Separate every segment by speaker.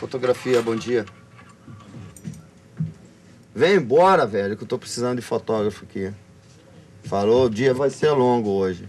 Speaker 1: Fotografia, bom dia. Vem embora, velho, que eu tô precisando de fotógrafo aqui. Falou, o dia vai ser longo hoje.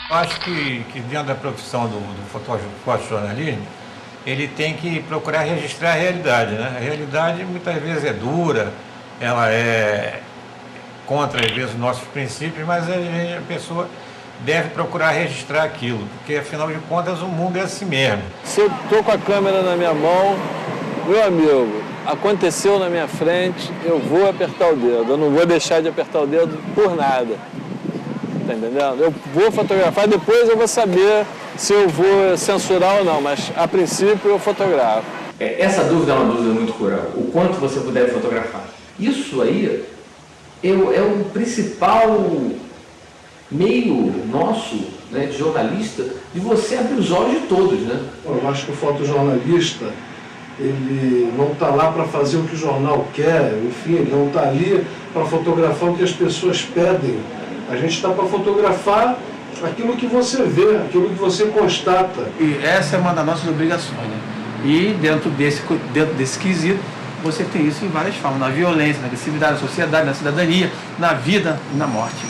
Speaker 2: Eu acho que dentro da profissão do fotojornalismo, ele tem que procurar registrar a realidade, né? A realidade muitas vezes é dura, ela é contra, às vezes, os nossos princípios, mas a pessoa deve procurar registrar aquilo, porque, afinal de contas, o mundo é assim mesmo.
Speaker 3: Se eu estou com a câmera na minha mão, meu amigo, aconteceu na minha frente, eu vou apertar o dedo, eu não vou deixar de apertar o dedo por nada. Tá entendendo? Eu vou fotografar, depois eu vou saber se eu vou censurar ou não, mas a princípio eu fotografo.
Speaker 4: Essa dúvida é uma dúvida muito cruel, o quanto você puder fotografar. Isso aí é o principal meio nosso, né, de jornalista, de você abrir os olhos de todos, né?
Speaker 5: Eu acho que o fotojornalista, ele não está lá para fazer o que o jornal quer, enfim, ele não está ali para fotografar o que as pessoas pedem. A gente está para fotografar aquilo que você vê, aquilo que você constata.
Speaker 6: E essa é uma das nossas obrigações, né? E dentro desse quesito, você tem isso em várias formas, na violência, na agressividade, na sociedade, na cidadania, na vida e na morte.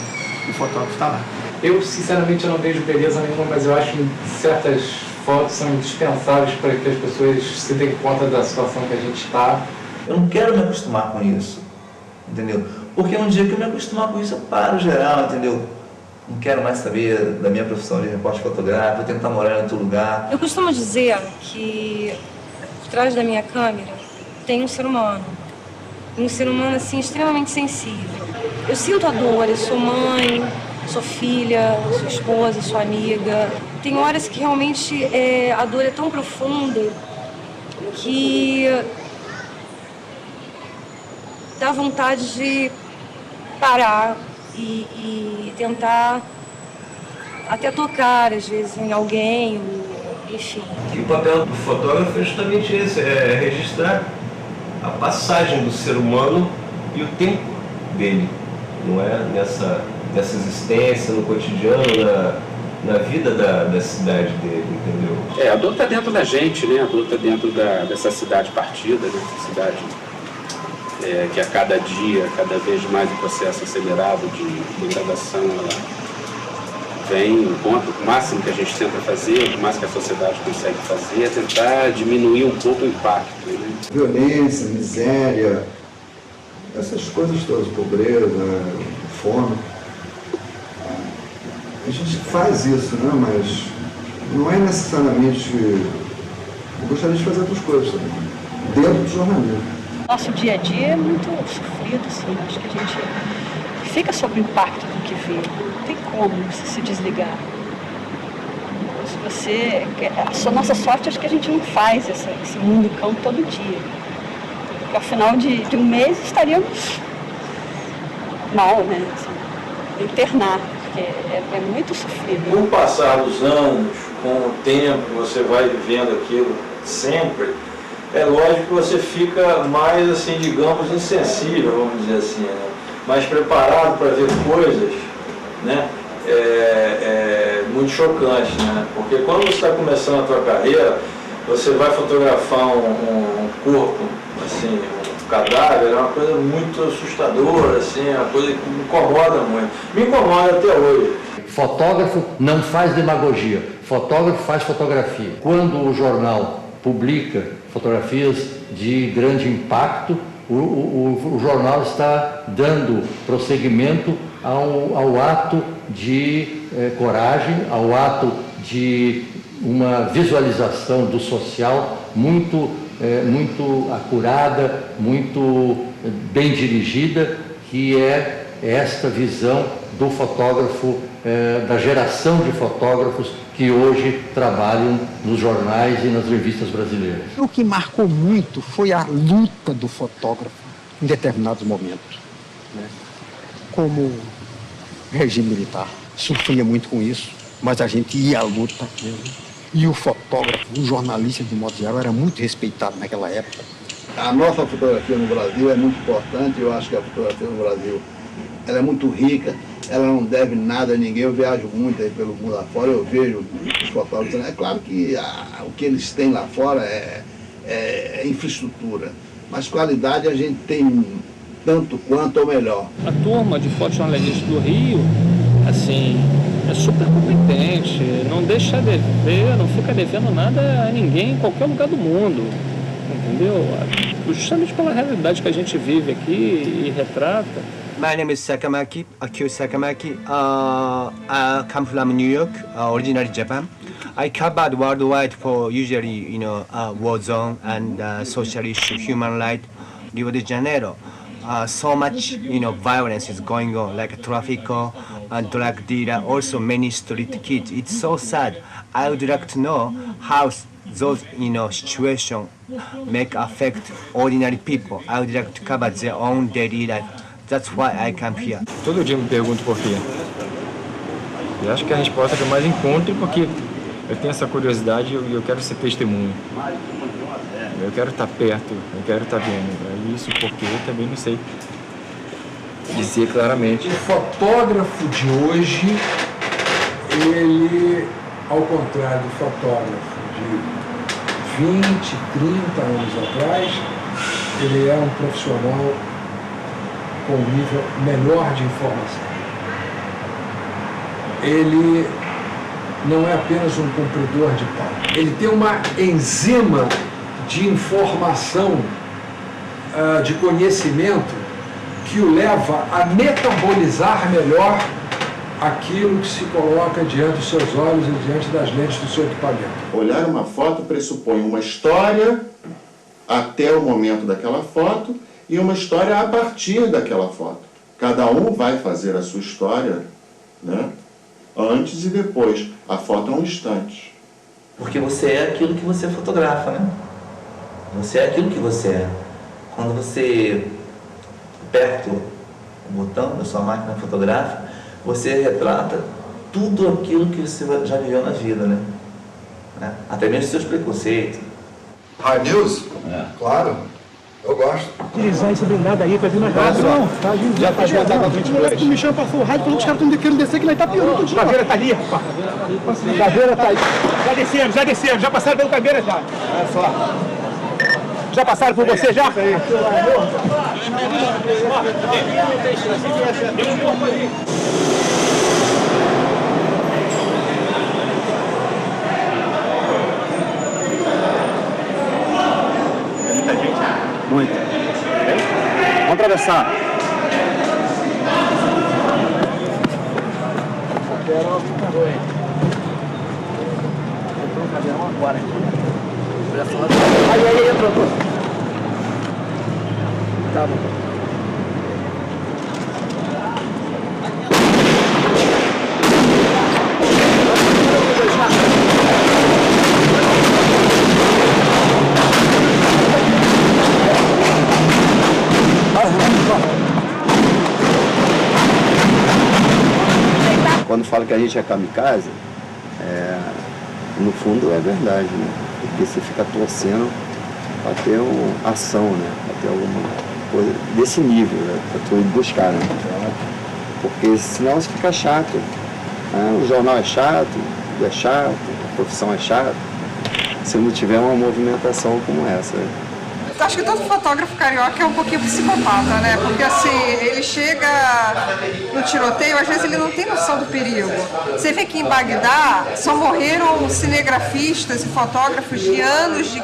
Speaker 6: O fotógrafo está lá.
Speaker 7: Eu, sinceramente, não vejo beleza nenhuma, mas eu acho que certas fotos são indispensáveis para que as pessoas se deem conta da situação que a gente está.
Speaker 8: Eu não quero me acostumar com isso, entendeu? Porque um dia que eu me acostumar com isso, eu paro geral, entendeu? Não quero mais saber da minha profissão de repórter fotográfico, vou tentar morar em outro lugar.
Speaker 9: Eu costumo dizer que por trás da minha câmera tem um ser humano. Um ser humano, assim, extremamente sensível. Eu sinto a dor, eu sou mãe, sou filha, sou esposa, sou amiga. Tem horas que realmente a dor é tão profunda que dá vontade de parar e tentar até tocar, às vezes, em alguém, enfim.
Speaker 10: E o papel do fotógrafo é justamente esse, é registrar a passagem do ser humano e o tempo dele, não é? Nessa existência, no cotidiano, na vida da cidade dele, entendeu?
Speaker 11: A dor está dentro da gente, né? A dor está dentro dessa cidade partida, né? Essa cidade que a cada dia, cada vez mais o processo acelerado de degradação, ela vem, o máximo que a gente tenta fazer, o máximo que a sociedade consegue fazer, é tentar diminuir um pouco o impacto, né?
Speaker 1: Violência, miséria, essas coisas todas, pobreza, fome. A gente faz isso, né? Mas não é necessariamente... Eu gostaria de fazer outras coisas também, dentro do jornalismo.
Speaker 12: Nosso dia a dia é muito sofrido, assim. Acho que a gente fica sob o impacto do que vê. Não tem como você se desligar. A nossa sorte, acho que a gente não faz esse mundo cão todo dia. Porque ao final de um mês estaríamos mal, né? Assim, internar, porque é muito sofrido.
Speaker 13: Com o passar dos anos, com o tempo, você vai vivendo aquilo sempre. É lógico que você fica mais, assim, digamos, insensível, vamos dizer assim, né? Mais preparado para ver coisas, né? Muito chocante, né? Porque quando você está começando a tua carreira, você vai fotografar um corpo, assim, um cadáver, é uma coisa muito assustadora, assim, é uma coisa que me incomoda muito. Me incomoda até hoje.
Speaker 14: Fotógrafo não faz demagogia, fotógrafo faz fotografia. Quando o jornal publica fotografias de grande impacto, o jornal está dando prosseguimento ao ato de coragem, ao ato de uma visualização do social muito acurada, muito bem dirigida, que é esta visão do fotógrafo, da geração de fotógrafos que hoje trabalham nos jornais e nas revistas brasileiras.
Speaker 15: O que marcou muito foi a luta do fotógrafo em determinados momentos, né? Como o regime militar sofria muito com isso, mas a gente ia à luta, né? E o fotógrafo, o jornalista de modo geral, era muito respeitado naquela época.
Speaker 1: A nossa fotografia no Brasil é muito importante. Eu acho que a fotografia no Brasil ela é muito rica, ela não deve nada a ninguém. Eu viajo muito aí pelo mundo lá fora, eu vejo os fotógrafos. É claro que o que eles têm lá fora é infraestrutura, mas qualidade a gente tem tanto quanto ou melhor.
Speaker 16: A turma de fotojornalistas do Rio, assim, é super competente, não deixa dever, não fica devendo nada a ninguém em qualquer lugar do mundo, entendeu? Justamente pela realidade que a gente vive aqui e retrata.
Speaker 17: My name is Sakamaki, Akio Sakamaki. I come from New York, originally Japan. I covered worldwide for usually, war zone and social issue, human rights, Rio de Janeiro. So much, violence is going on, like traffic, drug dealer, also many street kids. It's so sad. I would like to know how those, situations make affect ordinary people. I would like to cover their own daily life. That's why I come here.
Speaker 18: Todo dia me pergunto por quê. E acho que a resposta que eu mais encontro é porque eu tenho essa curiosidade e eu quero ser testemunho. Eu quero estar perto, eu quero estar vendo. Isso porque eu também não sei dizer claramente.
Speaker 5: O fotógrafo de hoje, ele, ao contrário do fotógrafo de 20, 30 anos atrás, ele é um profissional com um nível melhor de informação. Ele não é apenas um cumpridor de pau. Ele tem uma enzima de informação, de conhecimento, que o leva a metabolizar melhor aquilo que se coloca diante dos seus olhos e diante das lentes do seu equipamento.
Speaker 19: Olhar uma foto pressupõe uma história até o momento daquela foto e uma história a partir daquela foto. Cada um vai fazer a sua história, né? Antes e depois. A foto é um instante.
Speaker 8: Porque você é aquilo que você fotografa, né? Você é aquilo que você é. Quando você aperta o botão da sua máquina fotográfica, você retrata tudo aquilo que você já viveu na vida, né? Até mesmo seus preconceitos.
Speaker 1: Hard News? Claro. Eu gosto.
Speaker 15: Utilizar esse blindado aí pra vir mais rápido. Não, tá vindo. Já tá jogando a 20 minutos. O Michel passou o rádio, falou que os caras estão querendo descer, que lá tá piorando tudo. Caveira tá ali, rapaz. Caveira tá aí. Já descemos, já passaram pelo Caveira já. Olha só. Já passaram por você já?
Speaker 17: Muito. Vamos atravessar. Aí, entrou. Tá bom.
Speaker 20: Quando fala que a gente é kamikaze, no fundo é verdade, né? Porque você fica torcendo para ter uma ação, né? Para ter alguma coisa desse nível, né? Para tu buscar, né? Porque senão você fica chato. Né? O jornal é chato, tudo é chato, a profissão é chata, se não tiver uma movimentação como essa.
Speaker 21: Acho que todo fotógrafo carioca é um pouquinho psicopata, né? Porque assim, ele chega no tiroteio, às vezes ele não tem noção do perigo. Você vê que em Bagdá só morreram cinegrafistas e fotógrafos de anos de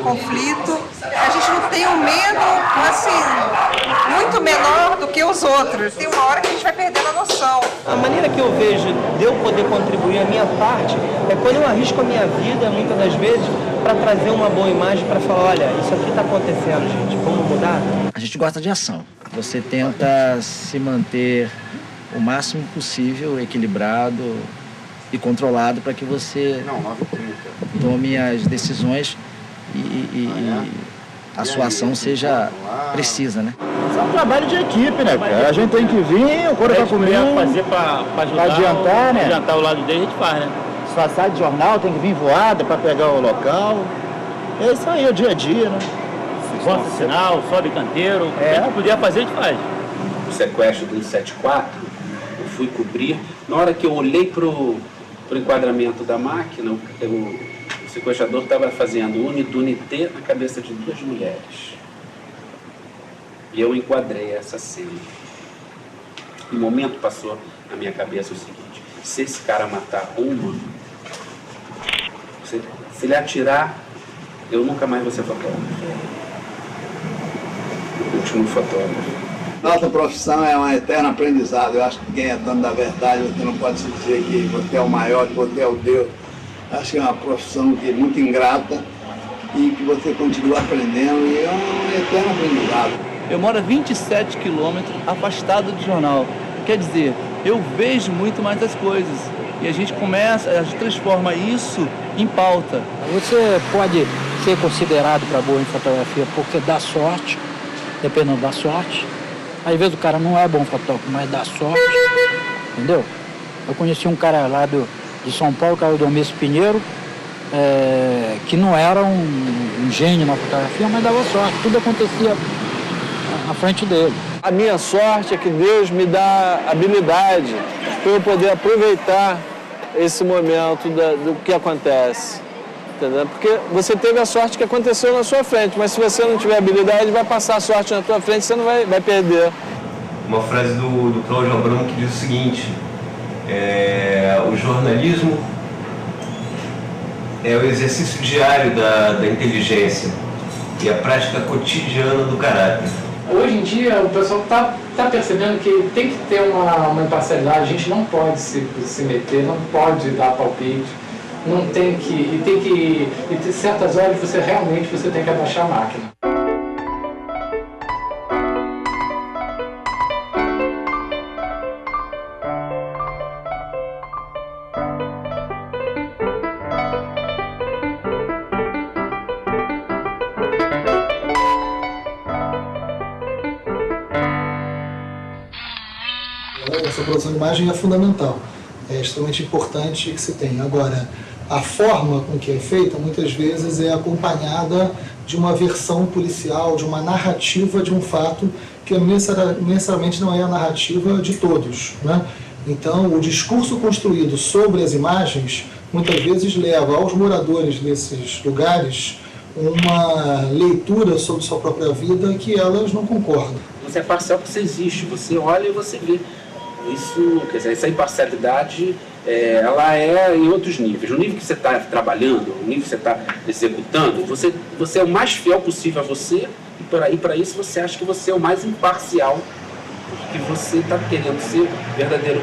Speaker 21: conflito. A gente não tem um medo, assim, muito menor do que os outros. Tem uma hora que a gente vai perdendo a noção.
Speaker 22: A maneira que eu vejo de eu poder contribuir a minha parte é quando eu arrisco a minha vida, muitas das vezes, para trazer uma boa imagem, para falar, olha, isso aqui está acontecendo, gente, vamos mudar?
Speaker 23: A gente gosta de ação. Você tenta se manter o máximo possível equilibrado e controlado para que você tome as decisões e a sua ação seja precisa, né?
Speaker 24: Isso é um trabalho de equipe, né, cara? A gente tem que vir, o coro vai comer,
Speaker 25: fazer para ajudar,
Speaker 24: adiantar, né?
Speaker 25: Adiantar o lado dele, a gente faz, né?
Speaker 24: Disfarçar de jornal, tem que vir voada para pegar o local. É isso aí, o dia a dia, né?
Speaker 25: Bota sinal, sobe canteiro, o que a gente puder fazer, a gente faz.
Speaker 11: O sequestro do 174, eu fui cobrir. Na hora que eu olhei pro enquadramento da máquina, o sequestrador estava fazendo unité na cabeça de 2 mulheres. E eu enquadrei essa cena. Um momento passou na minha cabeça o seguinte: se esse cara matar uma, se ele atirar, eu nunca mais vou ser fotógrafo. O último fotógrafo.
Speaker 1: Nossa profissão é um eterno aprendizado. Eu acho que quem é dono da verdade, você não pode se dizer que você é o maior, que você é o Deus. Acho que é uma profissão que é muito ingrata e que você continua aprendendo e é um eterno aprendizado.
Speaker 26: Eu moro a 27 quilômetros afastado do jornal. Quer dizer, eu vejo muito mais as coisas e a gente transforma isso em pauta.
Speaker 27: Você pode ser considerado para boa em fotografia porque dá sorte, dependendo da sorte. Às vezes o cara não é bom fotógrafo, mas dá sorte, entendeu? Eu conheci um cara lá de São Paulo, o cara do Domício Pinheiro, que não era um gênio na fotografia, mas dava sorte, tudo acontecia à frente dele.
Speaker 3: A minha sorte é que Deus me dá habilidade para eu poder aproveitar esse momento do que acontece, entendeu? Porque você teve a sorte que aconteceu na sua frente, mas se você não tiver habilidade, vai passar a sorte na tua frente, você não vai perder.
Speaker 10: Uma frase do Cláudio Abramo que diz o seguinte: o jornalismo é o exercício diário da inteligência e a prática cotidiana do caráter.
Speaker 7: Hoje em dia o pessoal está percebendo que tem que ter uma imparcialidade, a gente não pode se meter, não pode dar palpite, não tem que. E tem certas horas você realmente tem que abaixar a máquina.
Speaker 28: Essa produção de imagem é fundamental, é extremamente importante que se tenha. Agora, a forma com que é feita, muitas vezes, é acompanhada de uma versão policial, de uma narrativa de um fato que necessariamente não é a narrativa de todos, né? Então, o discurso construído sobre as imagens, muitas vezes leva aos moradores desses lugares uma leitura sobre sua própria vida que elas não concordam.
Speaker 11: Você é parcial porque você existe, você olha e você vê. Isso, quer dizer, essa imparcialidade, ela é em outros níveis. O nível que você está trabalhando, o nível que você está executando, você é o mais fiel possível a você e para isso você acha que você é o mais imparcial que você está querendo ser verdadeiro,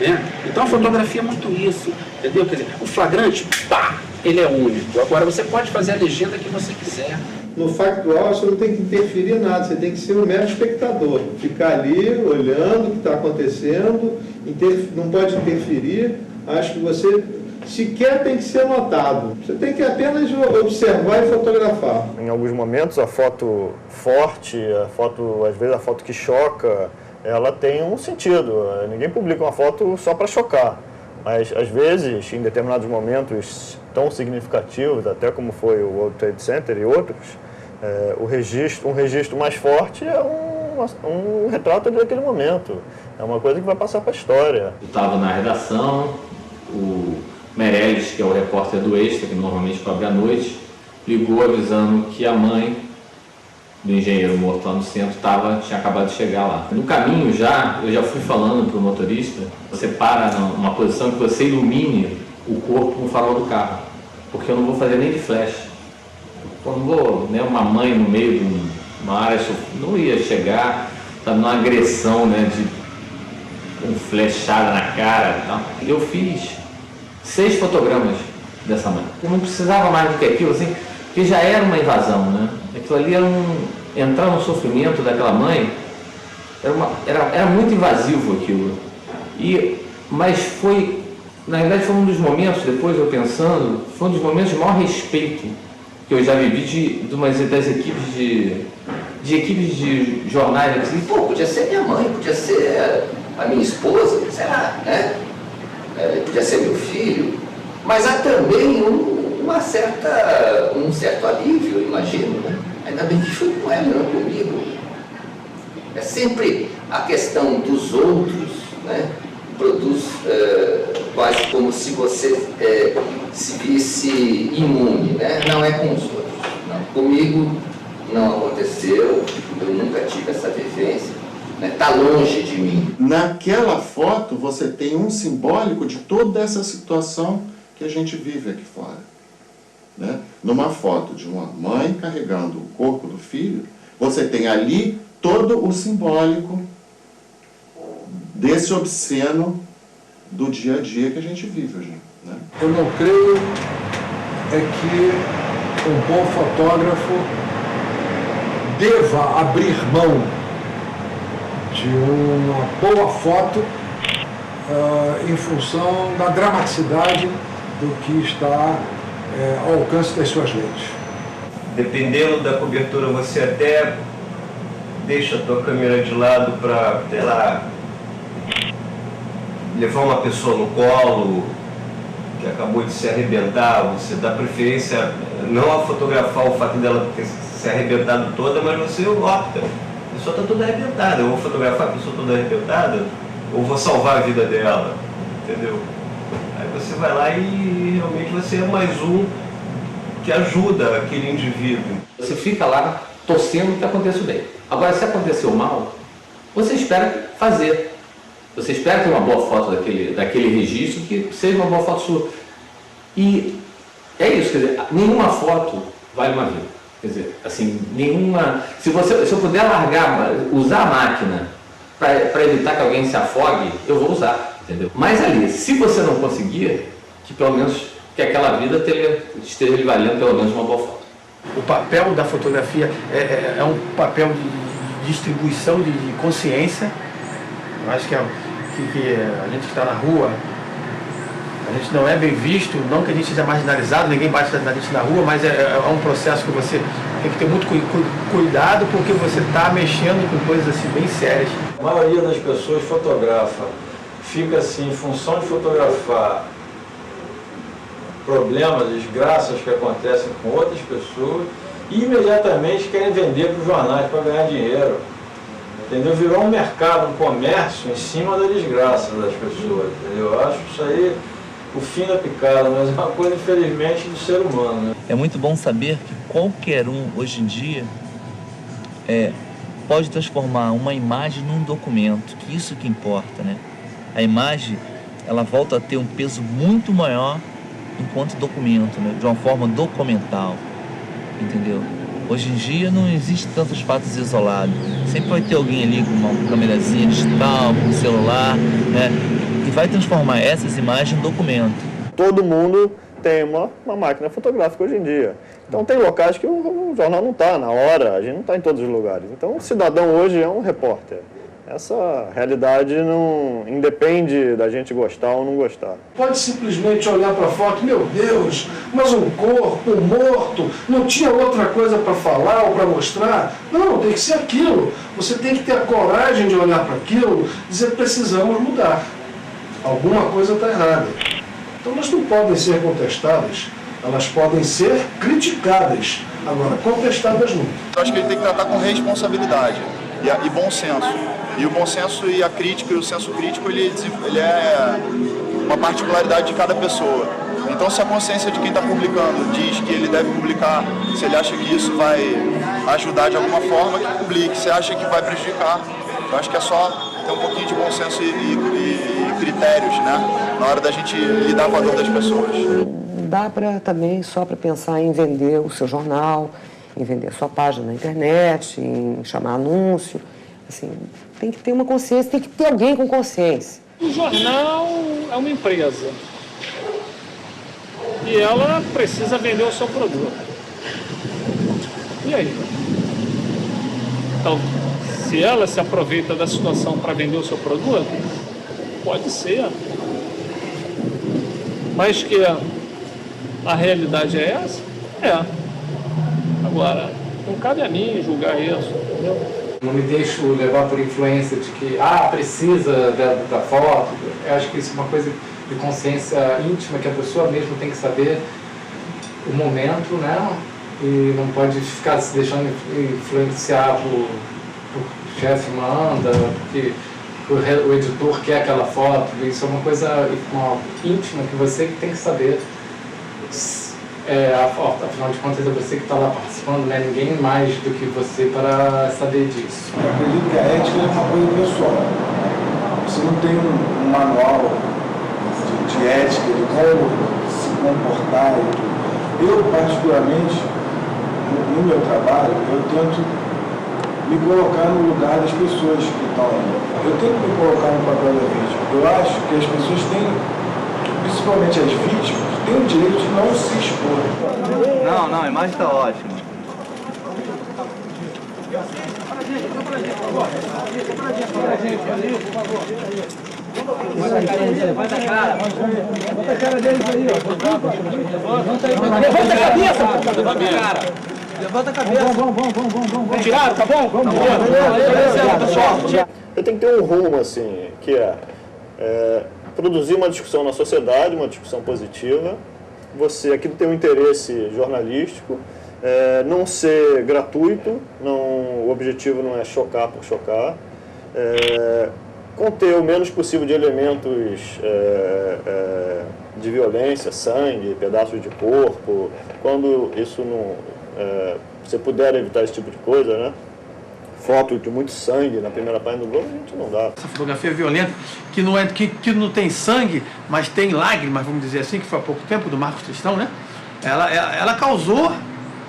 Speaker 11: né? Então a fotografia é muito isso, entendeu? Quer dizer, o flagrante, pá, ele é único. Agora você pode fazer a legenda que você quiser.
Speaker 29: No factual, você não tem que interferir em nada, você tem que ser um mero espectador. Ficar ali, olhando o que está acontecendo, não pode interferir. Acho que você sequer tem que ser notado. Você tem que apenas observar e fotografar.
Speaker 13: Em alguns momentos, a foto forte, às vezes a foto que choca, ela tem um sentido. Ninguém publica uma foto só para chocar. Mas, às vezes, em determinados momentos tão significativos, até como foi o World Trade Center e outros, um registro mais forte é um retrato daquele momento. É uma coisa que vai passar para a história.
Speaker 4: Eu estava na redação, o Meirelles, que é o repórter do Extra, que normalmente cobre à noite, ligou avisando que a mãe do engenheiro morto lá no centro tinha acabado de chegar lá. No caminho eu já fui falando para o motorista, você para numa posição que você ilumine o corpo com o farol do carro, porque eu não vou fazer nem de flash. Eu não vou, né, uma mãe no meio de uma área, não ia chegar, sabe, numa agressão, né, com flechada na cara e tal. Eu fiz 6 fotogramas dessa mãe. Eu não precisava mais do que aquilo, assim, porque já era uma invasão, né? Aquilo ali era entrar no sofrimento daquela mãe, era muito invasivo aquilo. Mas foi, na verdade, foi um dos momentos, depois eu pensando, foi um dos momentos de maior respeito que eu já vivi das equipes de jornais. Assim, pô, podia ser minha mãe, podia ser a minha esposa, sei lá, né? Podia ser meu filho, mas há também um certo alívio, eu imagino, né? Ainda bem que foi com ela, não comigo. É sempre a questão dos outros, né? Produz quase como se você se visse imune, né? Não é com os outros. Não. Comigo não aconteceu, eu nunca tive essa vivência. Está longe de mim.
Speaker 2: Naquela foto você tem um simbólico de toda essa situação que a gente vive aqui fora. Né? Numa foto de uma mãe carregando o corpo do filho, você tem ali todo o simbólico desse obsceno do dia a dia que a gente vive hoje. Né?
Speaker 5: Eu não creio que um bom fotógrafo deva abrir mão de uma boa foto em função da dramaticidade do que está ao alcance das suas lentes.
Speaker 10: Dependendo da cobertura, você até deixa a tua câmera de lado para, sei lá, levar uma pessoa no colo que acabou de se arrebentar. Você dá preferência não a fotografar o fato dela ter se arrebentado toda, mas você opta. A pessoa está toda arrebentada, eu vou fotografar a pessoa toda arrebentada ou vou salvar a vida dela, entendeu? Aí você vai lá e realmente você é mais um que ajuda aquele indivíduo.
Speaker 4: Você fica lá torcendo que aconteça bem. Agora, se aconteceu mal, você espera fazer. Você espera ter uma boa foto daquele registro, que seja uma boa foto sua. E é isso, quer dizer, nenhuma foto vale uma vida. Quer dizer, assim, nenhuma... Se eu puder usar a máquina para evitar que alguém se afogue, eu vou usar, entendeu? Mas ali, se você não conseguir, que pelo menos que aquela vida esteja lhe valendo pelo menos uma boa foto.
Speaker 6: O papel da fotografia é um papel de distribuição de consciência. Eu acho que a gente que está na rua, a gente não é bem visto, não que a gente seja marginalizado, ninguém bate na gente na rua, mas é um processo que você tem que ter muito cuidado, porque você está mexendo com coisas assim bem sérias.
Speaker 13: A maioria das pessoas fotografa, fica assim, em função de fotografar problemas, desgraças que acontecem com outras pessoas, e imediatamente querem vender para os jornais para ganhar dinheiro. Entendeu? Virou um mercado, um comércio em cima da desgraça das pessoas. Entendeu? Eu acho isso aí o fim da picada, mas é uma coisa, infelizmente, do ser humano. Né?
Speaker 23: É muito bom saber que qualquer um, hoje em dia, pode transformar uma imagem num documento, que isso que importa, né? A imagem, ela volta a ter um peso muito maior enquanto documento, né? De uma forma documental, entendeu? Hoje em dia não existe tantos fatos isolados. Sempre vai ter alguém ali com uma câmerazinha digital, com um celular, né? E vai transformar essas imagens em documento.
Speaker 9: Todo mundo tem uma máquina fotográfica hoje em dia. Então tem locais que o jornal não está na hora, a gente não está em todos os lugares. Então o cidadão hoje é um repórter. Essa realidade não independe da gente gostar ou não gostar.
Speaker 5: Pode simplesmente olhar para a foto, meu Deus, mas um corpo, um morto, não tinha outra coisa para falar ou para mostrar? Não, tem que ser aquilo. Você tem que ter a coragem de olhar para aquilo e dizer, precisamos mudar. Alguma coisa está errada. Então elas não podem ser contestadas, elas podem ser criticadas, agora contestadas nunca.
Speaker 12: Eu acho que ele tem que tratar com responsabilidade e bom senso. E o bom senso e a crítica e o senso crítico, ele é uma particularidade de cada pessoa. Então, se a consciência de quem está publicando diz que ele deve publicar, se ele acha que isso vai ajudar de alguma forma, que publique. Se acha que vai prejudicar, eu acho que é só ter um pouquinho de bom senso e critérios, né, na hora da gente lidar com a dor das pessoas.
Speaker 8: Dá para também só para pensar em vender o seu jornal, em vender a sua página na internet, em chamar anúncio. Assim, tem que ter uma consciência, tem que ter alguém com consciência.
Speaker 14: O jornal é uma empresa e ela precisa vender o seu produto. E aí? Então, se ela se aproveita da situação para vender o seu produto, pode ser. Mas que a realidade é essa? É. Agora, não cabe a mim julgar isso, entendeu?
Speaker 7: Não me deixo levar por influência de que, precisa da foto. Eu acho que isso é uma coisa de consciência íntima, que a pessoa mesmo tem que saber o momento, né? E não pode ficar se deixando influenciar por o chefe manda, porque o editor quer aquela foto. Isso é uma coisa íntima que você tem que saber. Afinal de contas, é você que está lá participando, né? Ninguém mais do que você para saber disso.
Speaker 5: Eu acredito que a ética é uma coisa pessoal. Você não tem um manual de ética, de como se comportar. Eu, particularmente, no meu trabalho, eu tento me colocar no lugar das pessoas que estão ali. Eu tento me colocar no papel da vítima. Eu acho que as pessoas têm, principalmente as vítimas, têm o direito de não se expor.
Speaker 24: Não, a imagem está ótima.
Speaker 27: Bota a cara. Bota a cara deles aí, ó. Levanta a cabeça, cara. Levanta a cabeça. Vamos. Tiraram, tá bom? Vamos.
Speaker 9: Eu tenho que ter um rumo, assim, que produzir uma discussão na sociedade, uma discussão positiva. Aquilo tem um interesse jornalístico, não ser gratuito, o objetivo não é chocar por chocar, conter o menos possível de elementos de violência, sangue, pedaços de corpo, quando isso não, você puder evitar esse tipo de coisa, né? Foto de muito sangue na primeira página do Globo, a gente não dá.
Speaker 6: Essa fotografia violenta, que não tem sangue, mas tem lágrimas, vamos dizer assim, que foi há pouco tempo, do Marcos Tristão, né? Ela causou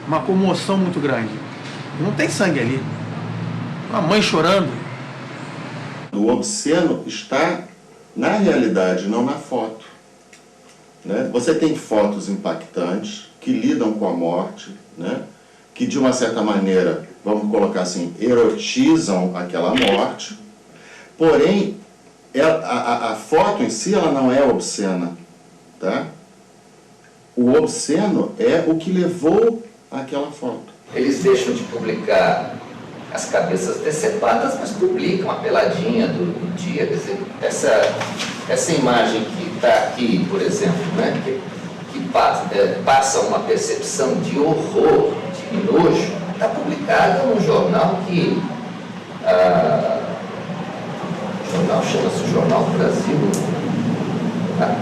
Speaker 6: uma comoção muito grande. Não tem sangue ali. Uma mãe chorando.
Speaker 2: O obsceno está na realidade, não na foto. Né? Você tem fotos impactantes que lidam com a morte, né? Que de uma certa maneira, vamos colocar assim, erotizam aquela morte, porém, a foto em si ela não é obscena. Tá? O obsceno é o que levou àquela foto.
Speaker 4: Eles deixam de publicar as cabeças decepadas, mas publicam a peladinha do dia. Quer dizer, essa imagem que está aqui, por exemplo, né, que passa uma percepção de horror, de nojo, está publicada num jornal que... o jornal chama-se Jornal do Brasil. Há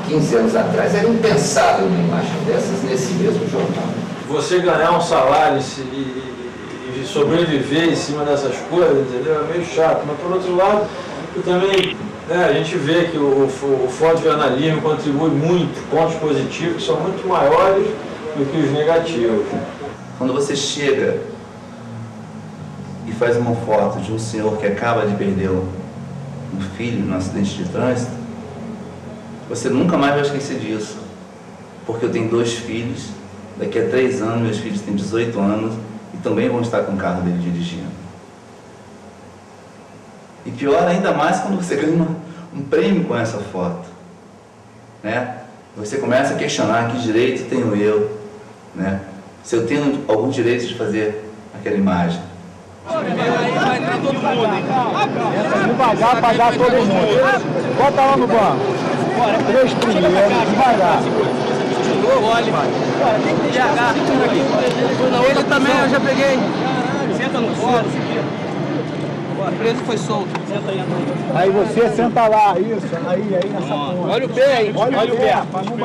Speaker 4: 15 anos atrás era impensável uma imagem dessas nesse mesmo jornal.
Speaker 13: Você ganhar um salário e sobreviver em cima dessas coisas, entendeu? É meio chato, mas por outro lado, eu também, a gente vê que o fotojornalismo contribui muito, pontos positivos que são muito maiores do que os negativos.
Speaker 24: Quando você chega e faz uma foto de um senhor que acaba de perder um filho num acidente de trânsito, você nunca mais vai esquecer disso. Porque eu tenho 2 filhos, daqui a 3 anos meus filhos têm 18 anos e também vão estar com o carro dele dirigindo. E pior ainda mais quando você ganha um prêmio com essa foto, né? Você começa a questionar que direito tenho eu, né? Se eu tenho algum direito de fazer aquela imagem.
Speaker 27: Vai entrar todo mundo, hein? Devagar, pagar todo mundo. Bota lá no banco. 3 primeiros, devagar. Olha, tem que devagar. Ele também, eu já peguei. Senta no colo. O preso foi solto.
Speaker 15: Aí você senta lá, isso, aí nessa ponta.
Speaker 27: Olha o pé aí, olha o pé.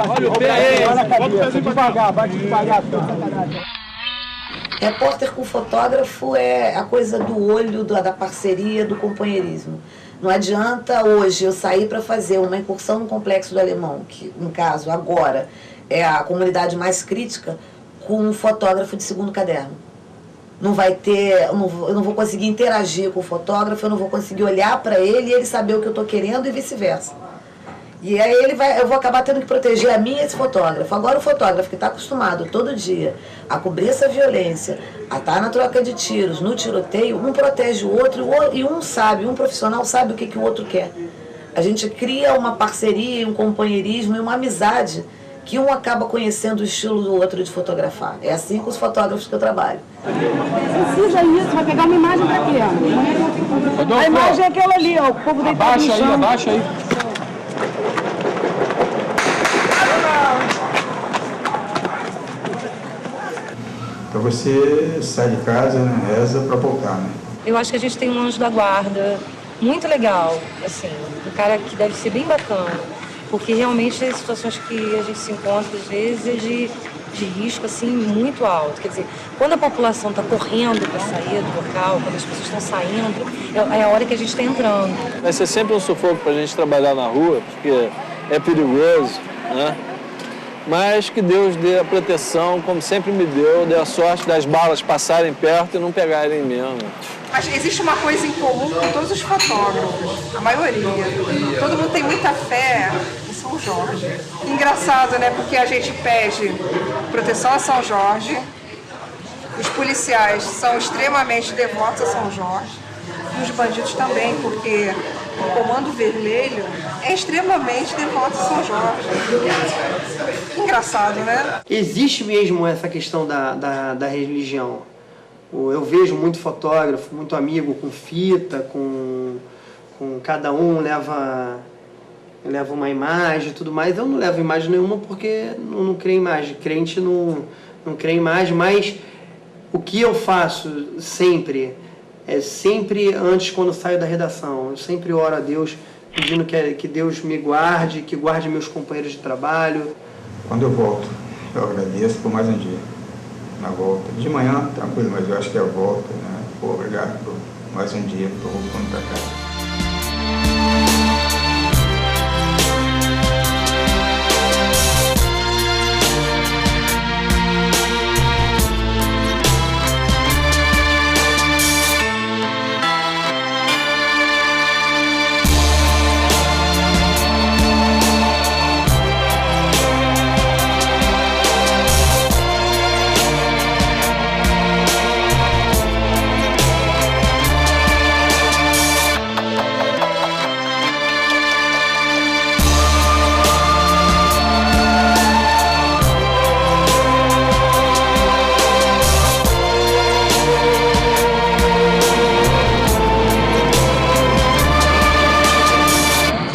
Speaker 27: Olha o pé aí.
Speaker 15: Olha a cabeça, devagar, bate devagar.
Speaker 16: Repórter com fotógrafo é a coisa do olho, da parceria, do companheirismo. Não adianta hoje eu sair para fazer uma incursão no Complexo do Alemão, que, no caso, agora é a comunidade mais crítica, com um fotógrafo de segundo caderno. Não vai ter, eu não vou conseguir interagir com o fotógrafo, eu não vou conseguir olhar para ele e ele saber o que eu estou querendo e vice-versa. E aí eu vou acabar tendo que proteger a mim e esse fotógrafo. Agora o fotógrafo que está acostumado todo dia a cobrir essa violência, a estar na troca de tiros, no tiroteio, um protege o outro e um sabe, um profissional sabe o que o outro quer. A gente cria uma parceria, um companheirismo e uma amizade que um acaba conhecendo o estilo do outro de fotografar. É assim com os fotógrafos que eu trabalho.
Speaker 17: Precisa isso, vai pegar uma imagem para quê? A imagem é aquela ali, ó, o povo deitado no chão.
Speaker 27: Abaixa aí.
Speaker 15: Então você sai de casa, né, reza para voltar, né?
Speaker 18: Eu acho que a gente tem um anjo da guarda muito legal, assim, um cara que deve ser bem bacana, porque realmente as situações que a gente se encontra às vezes é de risco assim muito alto. Quer dizer, quando a população está correndo para sair do local, quando as pessoas estão saindo, é a hora que a gente está entrando.
Speaker 3: Vai ser sempre um sufoco para a gente trabalhar na rua, porque é perigoso, né? Mas que Deus dê a proteção, como sempre me dê a sorte das balas passarem perto e não pegarem mesmo.
Speaker 19: Mas existe uma coisa em comum com todos os fotógrafos, a maioria. Todo mundo tem muita fé em São Jorge. Engraçado, né? Porque a gente pede proteção a São Jorge, os policiais são extremamente devotos a São Jorge, e os bandidos também, porque o Comando Vermelho é extremamente devoto a São Jorge. Engraçado, né?
Speaker 20: Existe mesmo essa questão da religião. Eu vejo muito fotógrafo, muito amigo com fita, com cada um leva uma imagem e tudo mais. Eu não levo imagem nenhuma porque não creio em imagem. Crente não crê em imagem, mas o que eu faço sempre antes, quando eu saio da redação, eu sempre oro a Deus pedindo que Deus me guarde, que guarde meus companheiros de trabalho.
Speaker 15: Quando eu volto, eu agradeço por mais um dia. Na volta. De manhã, tranquilo, mas eu acho que é a volta, né? Pô, obrigado por mais um dia, estou voltando para casa.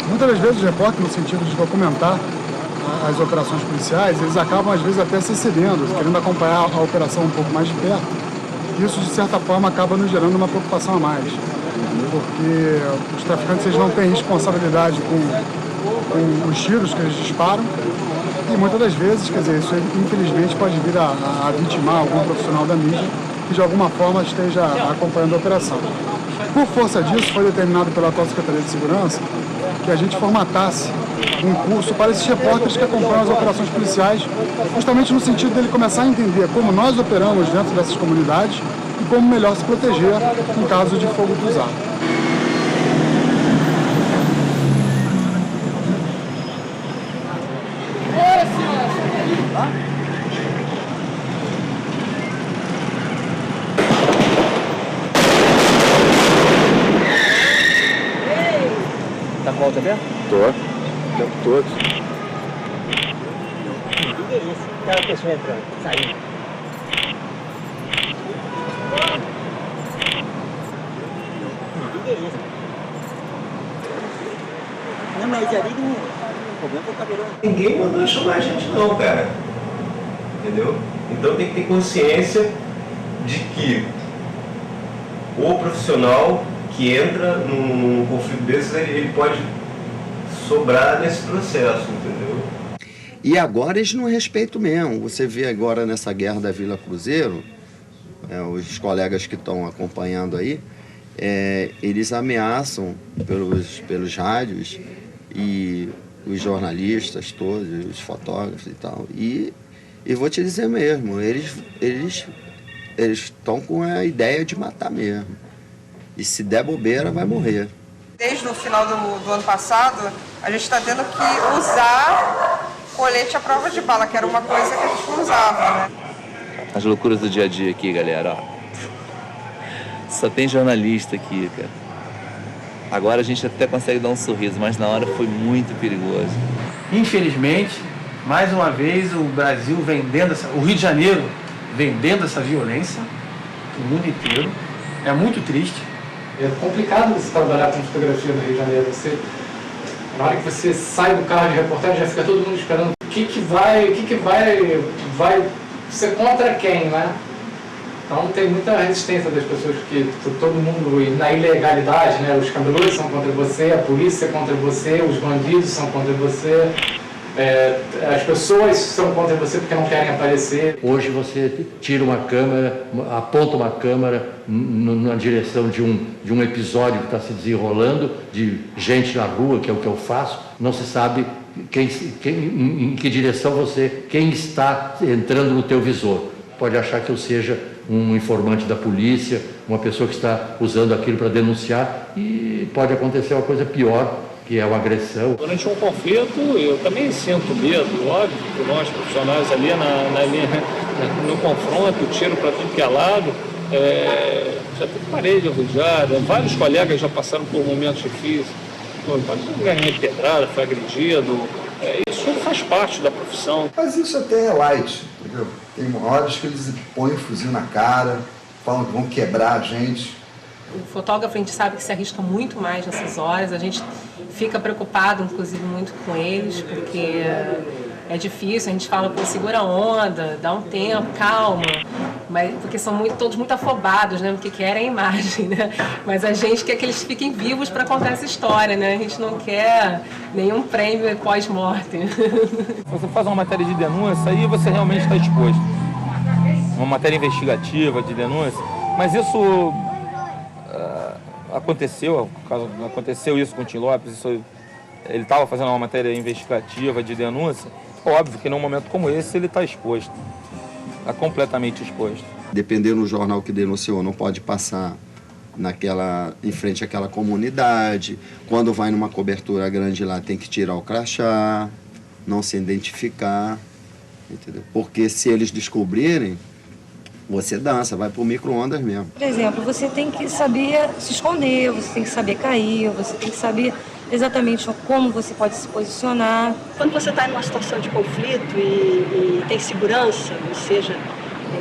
Speaker 21: Muitas vezes os repórteres, no sentido de documentar as operações policiais, eles acabam às vezes até se excedendo, querendo acompanhar a operação um pouco mais de perto. Isso, de certa forma, acaba nos gerando uma preocupação a mais, porque os traficantes eles não têm responsabilidade com os tiros que eles disparam e muitas das vezes, quer dizer, isso infelizmente pode vir a vitimar algum profissional da mídia que de alguma forma esteja acompanhando a operação. Por força disso, foi determinado pela atual Secretaria de Segurança que a gente formatasse um curso para esses repórteres que acompanham as operações policiais, justamente no sentido dele começar a entender como nós operamos dentro dessas comunidades e como melhor se proteger em caso de fogo cruzado.
Speaker 27: Tá com a volta aberta?
Speaker 9: Tô. O tempo todo.
Speaker 27: Aquela pessoa entrando, saindo.
Speaker 22: Não, mas ali o problema foi o cabelão.
Speaker 10: Ninguém mandou chamar a gente não, cara. Entendeu? Então tem que ter consciência de que o profissional que entra num conflito desses, ele pode sobrar nesse processo, entendeu?
Speaker 1: E agora eles não respeitam mesmo. Você vê agora nessa guerra da Vila Cruzeiro, os colegas que estão acompanhando aí, eles ameaçam pelos rádios e os jornalistas todos, os fotógrafos e tal. E vou te dizer mesmo, eles estão com a ideia de matar mesmo. E se der bobeira, vai morrer.
Speaker 19: Desde o final do ano passado, a gente está tendo que usar colete à prova de bala, que era uma coisa que a gente não usava, né?
Speaker 24: As loucuras do dia a dia aqui, galera, ó. Só tem jornalista aqui, cara. Agora a gente até consegue dar um sorriso, mas na hora foi muito perigoso.
Speaker 6: Infelizmente, mais uma vez o Brasil vendendo o Rio de Janeiro vendendo essa violência, o mundo inteiro. É muito triste.
Speaker 7: É complicado você trabalhar com fotografia no Rio de Janeiro. Na hora que você sai do carro de reportagem, já fica todo mundo esperando o que vai ser contra quem, né? Então tem muita resistência das pessoas, porque todo mundo na ilegalidade, né? Os camelôs são contra você, a polícia é contra você, os bandidos são contra você, as pessoas são contra você porque não querem aparecer.
Speaker 8: Hoje você tira uma câmera, aponta uma câmera na direção de um episódio que está se desenrolando, de gente na rua, que é o que eu faço, não se sabe em que direção quem está entrando no teu visor. Pode achar que eu seja um informante da polícia, uma pessoa que está usando aquilo para denunciar, e pode acontecer uma coisa pior, que é uma agressão.
Speaker 14: Durante um conflito, eu também sinto medo, óbvio, que nós profissionais ali no confronto, tiro para tudo que é lado, já tem parede arrojada, vários colegas já passaram por momentos difíceis, ganhei pedrada, foi agredido, isso faz parte da profissão.
Speaker 11: Mas isso até é light, entendeu? Tem horas que eles põem o fuzil na cara, falam que vão quebrar a gente.
Speaker 12: O fotógrafo, a gente sabe que se arrisca muito mais nessas horas, a gente fica preocupado, inclusive, muito com eles, porque é difícil, a gente fala, pô, segura a onda, dá um tempo, calma, mas, porque são todos muito afobados, né, porque querem a imagem, né, mas a gente quer que eles fiquem vivos para contar essa história, né, a gente não quer nenhum prêmio pós-morte.
Speaker 23: Se você faz uma matéria de denúncia, aí você realmente está exposto. Uma matéria investigativa de denúncia, mas isso aconteceu isso com o Tim Lopes, ele estava fazendo uma matéria investigativa de denúncia, óbvio que num momento como esse ele está exposto, está completamente exposto.
Speaker 1: Dependendo do jornal que denunciou, não pode passar em frente àquela comunidade. Quando vai numa cobertura grande lá, tem que tirar o crachá, não se identificar, entendeu? Porque se eles descobrirem, você dança, vai pro micro-ondas mesmo.
Speaker 18: Por exemplo, você tem que saber se esconder, você tem que saber cair, você tem que saber exatamente como você pode se posicionar.
Speaker 25: Quando você está em uma situação de conflito e tem segurança, ou seja,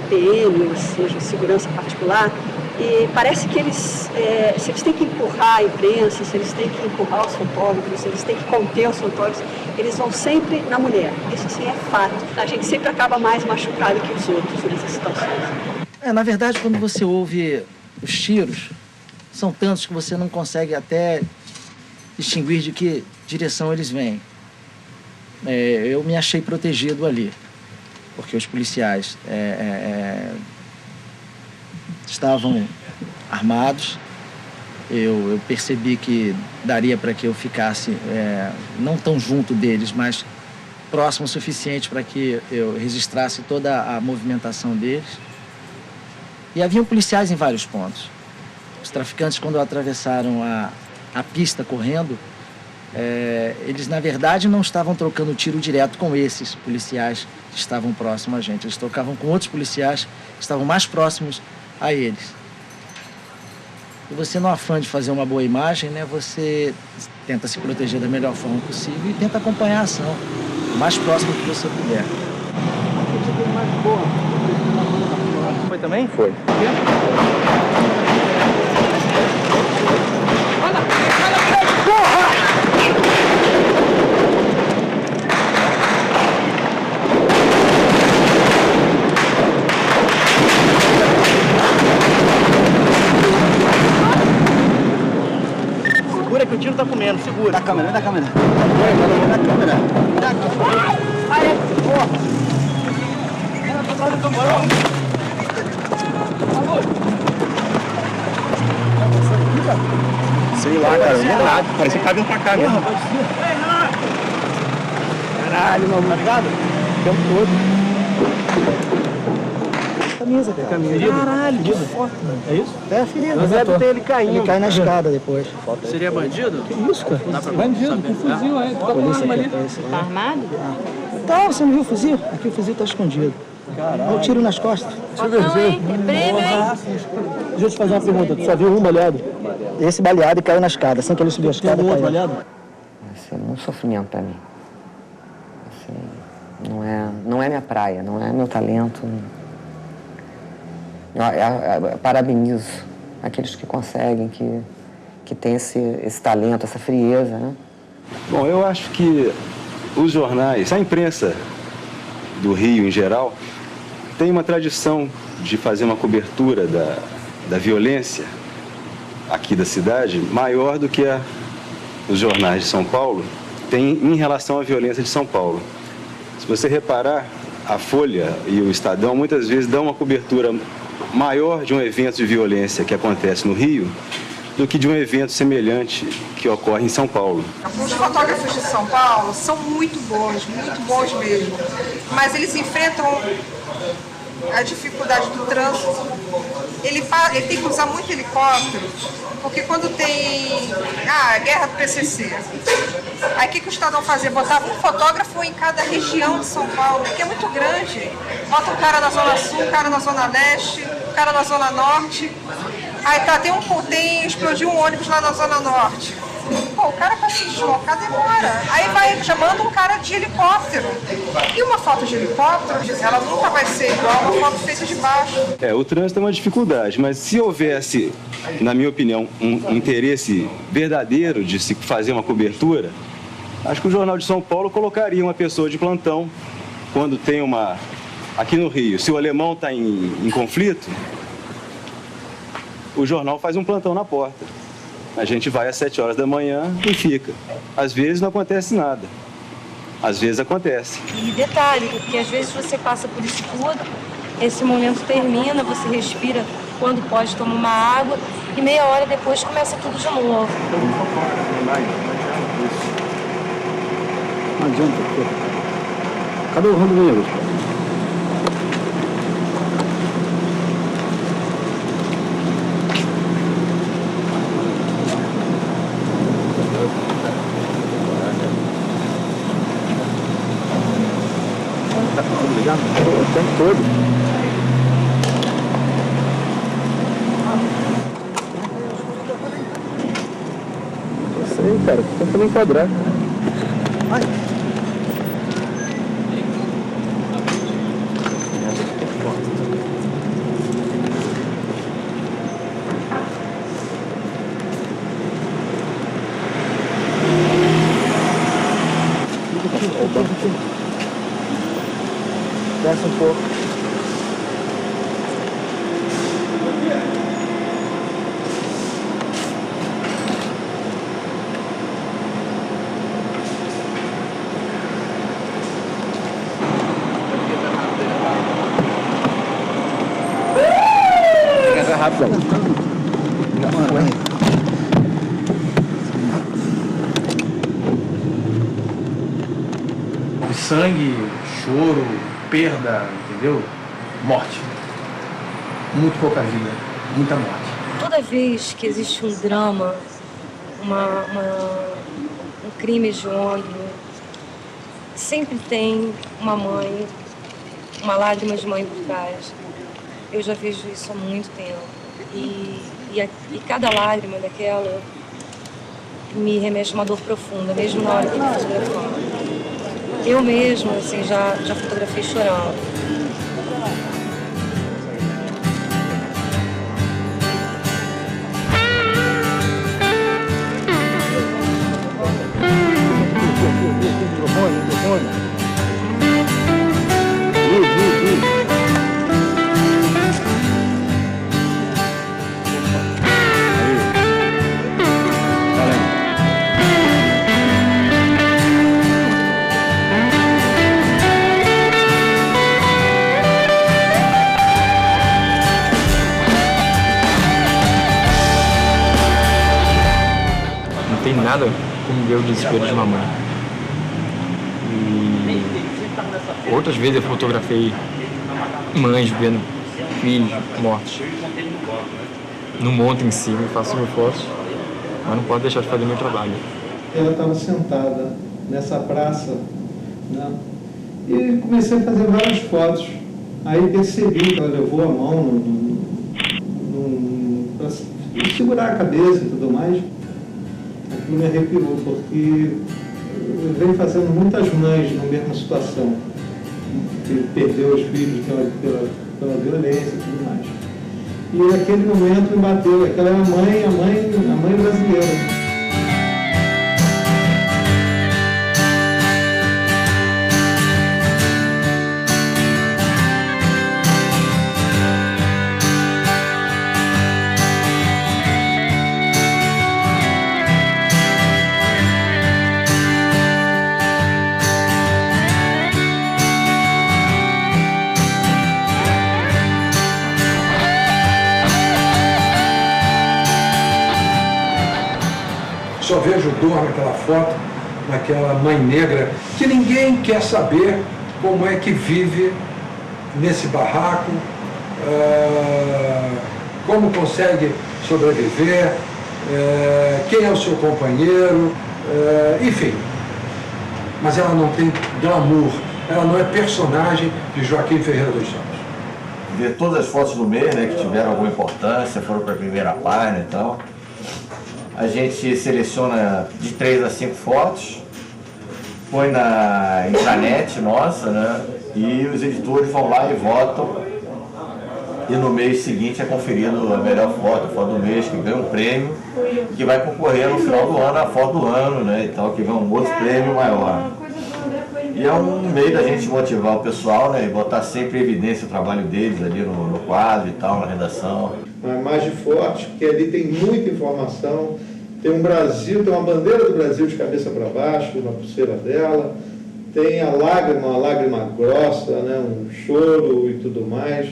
Speaker 25: PM, ou seja, segurança particular, e parece que se eles têm que empurrar a imprensa, se eles têm que empurrar os fotógrafos, se eles têm que conter os fotógrafos, eles vão sempre na mulher. Isso sim é fato. A gente sempre acaba mais machucado que os outros nessas situações.
Speaker 27: Na verdade, quando você ouve os tiros, são tantos que você não consegue até distinguir de que direção eles vêm. Eu me achei protegido ali, porque os policiais estavam armados. Eu percebi que daria para que eu ficasse não tão junto deles, mas próximo o suficiente para que eu registrasse toda a movimentação deles. E haviam policiais em vários pontos. Os traficantes, quando atravessaram a pista correndo, eles, na verdade, não estavam trocando tiro direto com esses policiais que estavam próximos a gente. Eles trocavam com outros policiais que estavam mais próximos a eles. E você, no afã de fazer uma boa imagem, né, você tenta se proteger da melhor forma possível e tenta acompanhar a ação o mais próximo que você puder.
Speaker 23: Foi também? Foi.
Speaker 2: que o tiro tá comendo, segura.
Speaker 22: Da câmera.
Speaker 2: Da câmera. Sei lá, cara, não é nada. Parecia que tá vindo pra cá mesmo. Caralho, maluco. Tá ligado? O tempo todo. Camisa, cara. Camisa. Caralho, que foto, mano. É isso? É, ferida. Mas deve ter ele caindo.
Speaker 22: Ele cai na escada depois.
Speaker 7: Seria bandido?
Speaker 22: Que isso, cara?
Speaker 7: Bandido, com fuzil aí. Tá com arma ali.
Speaker 25: Tá armado?
Speaker 22: Tá, você não viu o fuzil? Aqui o fuzil tá escondido.
Speaker 2: Caralho.
Speaker 22: Eu tiro nas costas.
Speaker 25: Não, hein? É prêmio, hein?
Speaker 22: Deixa eu te fazer uma pergunta. Tu só viu um baleado? Esse baleado e caiu na escada. Assim que ele subiu a escada, caiu.
Speaker 2: Baleado?
Speaker 4: Assim, um sofrimento pra mim. Assim, não é minha praia, não é meu talento. Eu parabenizo aqueles que conseguem, que têm esse talento, essa frieza, né?
Speaker 5: Bom, eu acho que os jornais, a imprensa do Rio em geral, tem uma tradição de fazer uma cobertura da violência aqui da cidade maior do que os jornais de São Paulo têm em relação à violência de São Paulo. Se você reparar, a Folha e o Estadão muitas vezes dão uma cobertura maior de um evento de violência que acontece no Rio do que de um evento semelhante que ocorre em São Paulo.
Speaker 19: Os fotógrafos de São Paulo são muito bons mesmo, mas eles enfrentam a dificuldade do trânsito. Ele tem que usar muito helicóptero, porque quando tem a guerra do PCC, aí o que o Estadão fazia? Botava um fotógrafo em cada região de São Paulo, que é muito grande. Bota um cara na Zona Sul, um cara na Zona Leste, um cara na Zona Norte. Aí tá, explodiu um ônibus lá na Zona Norte. Pô, o cara para se deslocar demora. Aí vai chamando um cara de helicóptero. E uma foto de helicóptero, ela nunca vai ser igual a uma foto feita de baixo.
Speaker 5: O trânsito é uma dificuldade, mas se houvesse, na minha opinião, um interesse verdadeiro de se fazer uma cobertura, acho que o Jornal de São Paulo colocaria uma pessoa de plantão quando tem uma... Aqui no Rio, se o alemão está em conflito, o jornal faz um plantão na porta. A gente vai às 7 horas da manhã e fica. Às vezes não acontece nada. Às vezes acontece.
Speaker 18: E detalhe, porque às vezes você passa por isso tudo, esse momento termina, você respira quando pode, toma uma água e meia hora depois começa tudo de novo.
Speaker 22: Não adianta. Cadê o Rando Negro? O tempo todo. Eu sei, cara, tô tentando enquadrar. Ai. Desce um pouco. Pega rápido.
Speaker 6: Sangue, choro, perda, entendeu? Morte. Muito pouca vida, muita morte.
Speaker 18: Toda vez que existe um drama, um crime hediondo, sempre tem uma mãe, uma lágrima de mãe por trás. Eu já vejo isso há muito tempo. E cada lágrima daquela me remete a uma dor profunda, mesmo na hora que eu estou fotografando. Eu mesma, assim, já fotografei chorando.
Speaker 3: nada como ver o desespero de uma mãe. E outras vezes eu fotografei mães vendo filhos mortos. Não monto em cima, faço mil fotos, mas não posso deixar de fazer meu trabalho.
Speaker 13: Ela estava sentada nessa praça, né? E comecei a fazer várias fotos. Aí percebi que ela levou a mão para segurar a cabeça e tudo mais. Aquilo me arrepiou, porque eu venho fazendo muitas mães na mesma situação, que perdeu os filhos pela violência e tudo mais. E naquele momento me bateu, aquela é a mãe brasileira.
Speaker 15: Só vejo dor naquela foto, naquela mãe negra, que ninguém quer saber como é que vive nesse barraco, como consegue sobreviver, quem é o seu companheiro, enfim. Mas ela não tem glamour, ela não é personagem de Joaquim Ferreira dos Santos.
Speaker 16: Ver todas as fotos do mês, né, que tiveram alguma importância, foram para a primeira página e tal. A gente seleciona de 3 a 5 fotos, põe na intranet nossa, né? E os editores vão lá e votam. E no mês seguinte é conferido a melhor foto, a foto do mês, que ganha um prêmio, que vai concorrer no final do ano a foto do ano, né? E tal, que ganha um outro prêmio maior. E é um meio da gente motivar o pessoal, né? E botar sempre em evidência o trabalho deles ali no quadro e tal, na redação.
Speaker 13: Uma imagem forte, porque ali tem muita informação, tem um Brasil, tem uma bandeira do Brasil de cabeça para baixo, na pulseira dela, tem uma lágrima grossa, né, um choro e tudo mais.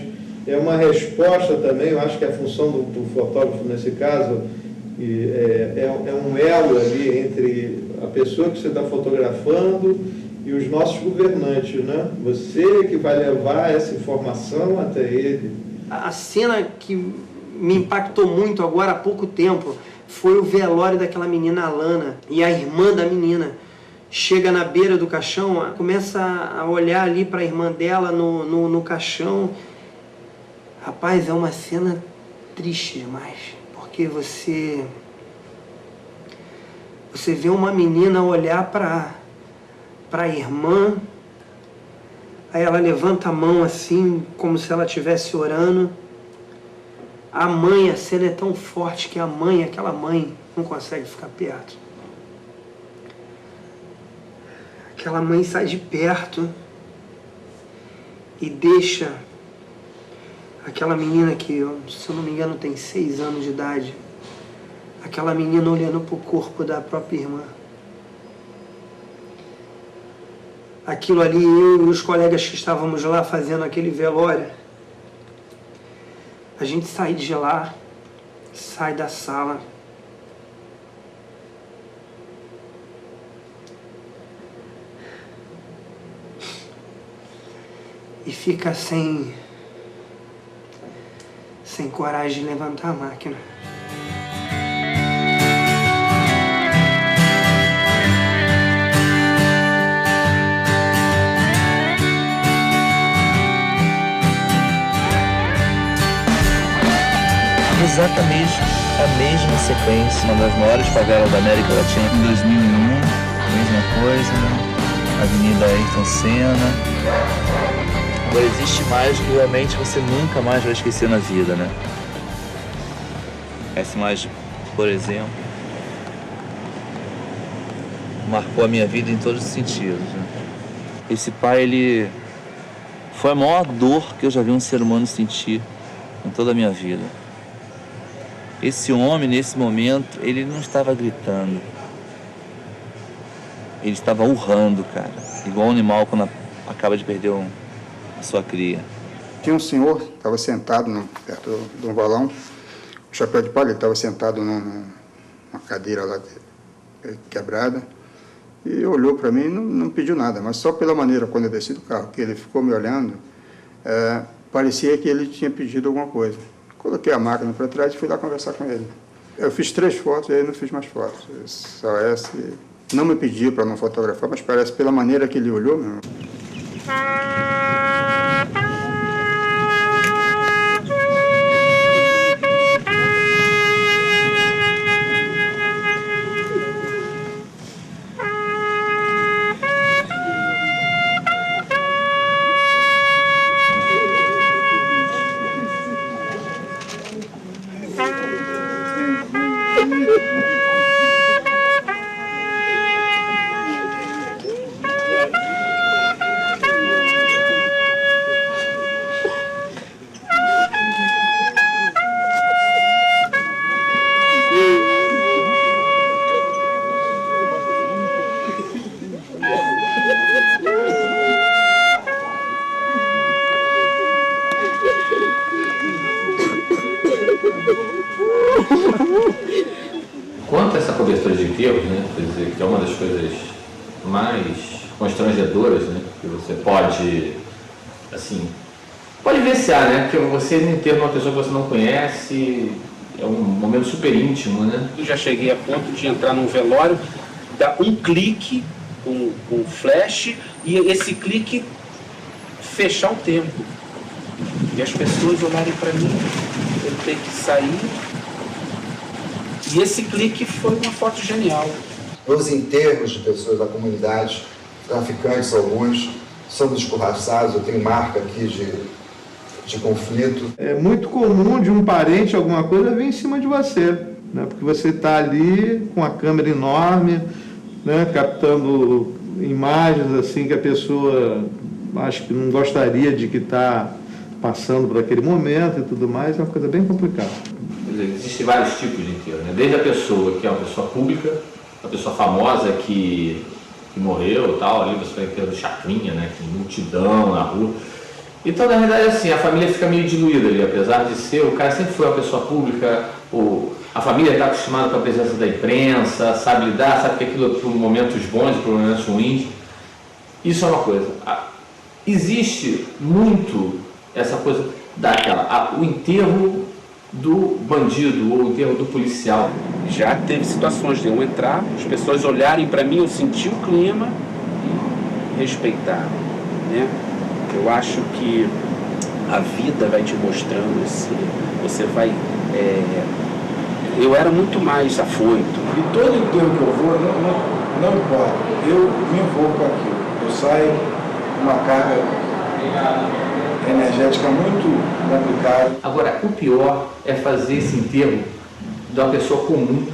Speaker 13: É uma resposta também, eu acho que a função do fotógrafo nesse caso é um elo ali entre a pessoa que você está fotografando e os nossos governantes, né? Você que vai levar essa informação até ele.
Speaker 17: A cena que me impactou muito agora há pouco tempo foi o velório daquela menina Alana, e a irmã da menina chega na beira do caixão, começa a olhar ali para a irmã dela no caixão. Rapaz, é uma cena triste demais, porque você vê uma menina olhar para a irmã, aí ela levanta a mão assim, como se ela estivesse orando. A mãe, a cena é tão forte que aquela mãe, não consegue ficar perto. Aquela mãe sai de perto e deixa aquela menina que, se eu não me engano, tem 6 anos de idade, aquela menina olhando para o corpo da própria irmã. Aquilo ali, eu e os colegas que estávamos lá fazendo aquele velório, a gente sai de lá, sai da sala, e fica sem coragem de levantar a máquina.
Speaker 24: Exatamente a mesma sequência, uma das maiores favelas da América Latina. Em 2001, mesma coisa, né? Avenida Ayrton Senna. Agora existe mais que realmente você nunca mais vai esquecer na vida, né? Essa imagem, por exemplo, marcou a minha vida em todos os sentidos, né? Esse pai, ele foi a maior dor que eu já vi um ser humano sentir em toda a minha vida. Esse homem, nesse momento, ele não estava gritando. Ele estava urrando, cara. Igual um animal quando acaba de perder a sua cria.
Speaker 20: Tinha um senhor que estava sentado perto de um valão, um chapéu de palha, ele estava sentado numa cadeira lá quebrada, e olhou para mim e não pediu nada, mas só pela maneira, quando eu desci do carro, que ele ficou me olhando, parecia que ele tinha pedido alguma coisa. Coloquei a máquina para trás e fui lá conversar com ele. Eu fiz 3 fotos e aí não fiz mais fotos. Só essa. Não me pediu para não fotografar, mas parece pela maneira que ele olhou mesmo.
Speaker 8: Quanto a essa cobertura de enterros, né, quer dizer, que é uma das coisas mais constrangedoras, né, que você pode, assim, pode vivenciar, né, porque você no enterro de uma pessoa que você não conhece, é um momento super íntimo, né.
Speaker 9: Eu já cheguei a ponto de entrar num velório, dar um clique com flash e esse clique fechar o tempo. E as pessoas olharem para mim, eu ter que sair. E esse clique foi uma foto genial.
Speaker 10: Nos enterros de pessoas da comunidade, traficantes alguns, somos escorraçados, eu tenho marca aqui de conflito.
Speaker 13: É muito comum de um parente, alguma coisa, vir em cima de você, né? Porque você está ali com a câmera enorme, né? Captando imagens assim que a pessoa acho que não gostaria de que está passando por aquele momento e tudo mais, é uma coisa bem complicada.
Speaker 8: Existem vários tipos de enterro, né? Desde a pessoa que é uma pessoa pública, a pessoa famosa que morreu e tal, ali você vai enterro do Chacrinha, né? Que multidão na rua. Então, na verdade, assim, a família fica meio diluída ali, apesar de ser, o cara sempre foi uma pessoa pública, a família está acostumada com a presença da imprensa, sabe lidar, sabe que aquilo é por momentos bons e por momentos ruins. Isso é uma coisa. Existe muito essa coisa o enterro do bandido ou o enterro do policial.
Speaker 9: Já teve situações de eu entrar, as pessoas olharem para mim, eu senti o clima e respeitar, né? Eu acho que a vida vai te mostrando, você vai... eu era muito mais afoito.
Speaker 11: E todo enterro que eu vou, não importa, eu me envolvo com aquilo. Eu saio com uma carga energética muito complicada.
Speaker 8: Agora, o pior é fazer esse enterro de uma pessoa comum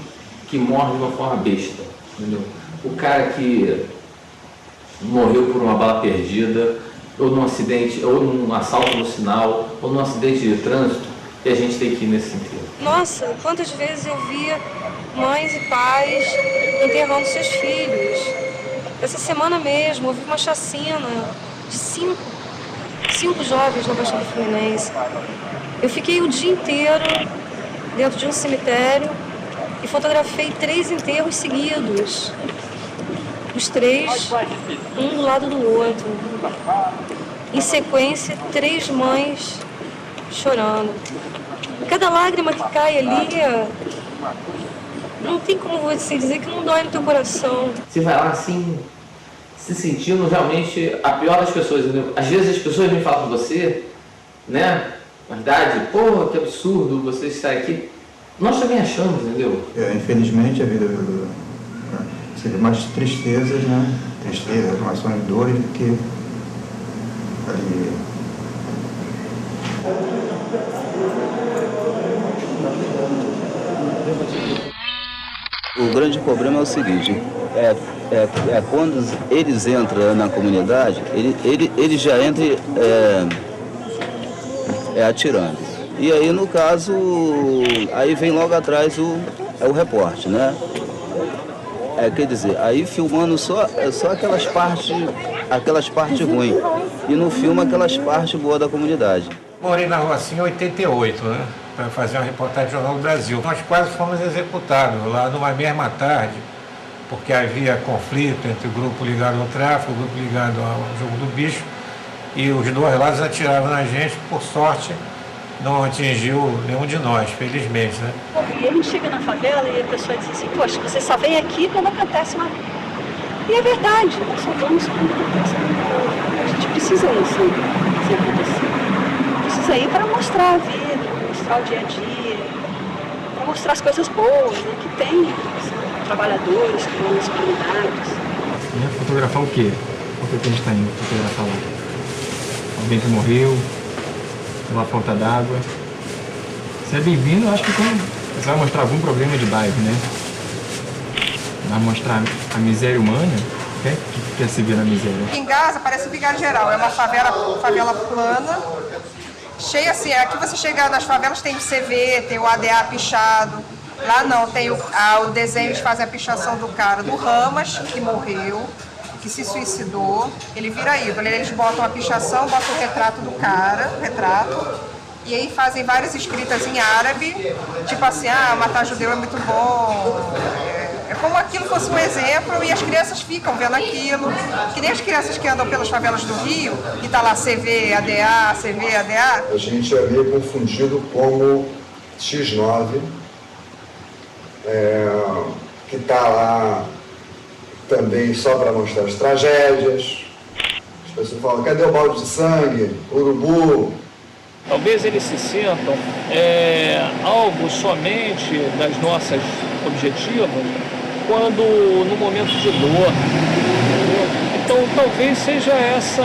Speaker 8: que morre de uma forma besta, entendeu? O cara que morreu por uma bala perdida, ou num acidente, ou num assalto no sinal, ou num acidente de trânsito, e a gente tem que ir nesse enterro.
Speaker 18: Nossa, quantas vezes eu via mães e pais enterrando seus filhos. Essa semana mesmo, eu vi uma chacina de 5 jovens na Baixada Fluminense. Eu fiquei o dia inteiro dentro de um cemitério e fotografei 3 enterros seguidos. Os 3, um do lado do outro. Em sequência, 3 mães chorando. Cada lágrima que cai ali, não tem como você dizer que não dói no teu coração.
Speaker 8: Você vai lá assim, se sentindo realmente a pior das pessoas, entendeu? Às vezes as pessoas vêm falar com você, né? Na verdade, pô, que absurdo você estar aqui. Nós também achamos, entendeu?
Speaker 20: Infelizmente a vida seria mais tristezas, né? Tristeza, informações, dores do que alegria.
Speaker 24: O grande problema é o seguinte, quando eles entram na comunidade, ele já entra atirando. E aí, no caso, aí vem logo atrás o repórter, né? Quer dizer, aí filmando só aquelas partes ruins e não filma aquelas partes boas da comunidade.
Speaker 14: Morei na Rocinha em 88, né? Para fazer uma reportagem do Jornal do Brasil. Nós quase fomos executados lá numa mesma tarde. porque havia conflito entre o grupo ligado ao tráfico, o grupo ligado ao jogo do bicho, e os dois lados atiravam na gente. Por sorte, não atingiu nenhum de nós, felizmente, né?
Speaker 25: E a gente chega na favela e a pessoa diz assim, poxa, você só vem aqui quando acontece uma... E é verdade, nós só vamos quando acontece uma... A gente precisa ir sem acontecer. Precisa ir para mostrar a vida, mostrar o dia a dia, para mostrar as coisas boas, né, que tem os trabalhadores que vão nas comunidades.
Speaker 3: E fotografar o quê? Por que a gente está indo fotografar lá? Alguém que morreu, pela falta d'água. Você é bem-vindo, eu acho que quando você vai mostrar algum problema de bairro, né? Vai mostrar a miséria humana, que quer se ver na miséria.
Speaker 19: Em Gaza parece Vigário Geral, é uma favela plana, cheia assim, aqui você chega nas favelas tem o CV, tem o ADA pichado, lá não, tem o desenho, eles fazem a pichação do cara, do Ramas, que morreu, que se suicidou, ele vira ídolo, eles botam a pichação, botam o retrato do cara, e aí fazem várias escritas em árabe, tipo assim, matar judeu é muito bom, é como aquilo fosse um exemplo e as crianças ficam vendo aquilo, que nem as crianças que andam pelas favelas do Rio, e tá lá CV, ADA, CV, ADA.
Speaker 10: A gente é meio confundido como X9, que tá lá também só para mostrar as tragédias. As pessoas falam, cadê o balde de sangue, urubu?
Speaker 1: Talvez eles se sintam algo somente das nossas objetivas quando no momento de dor. Então talvez seja essa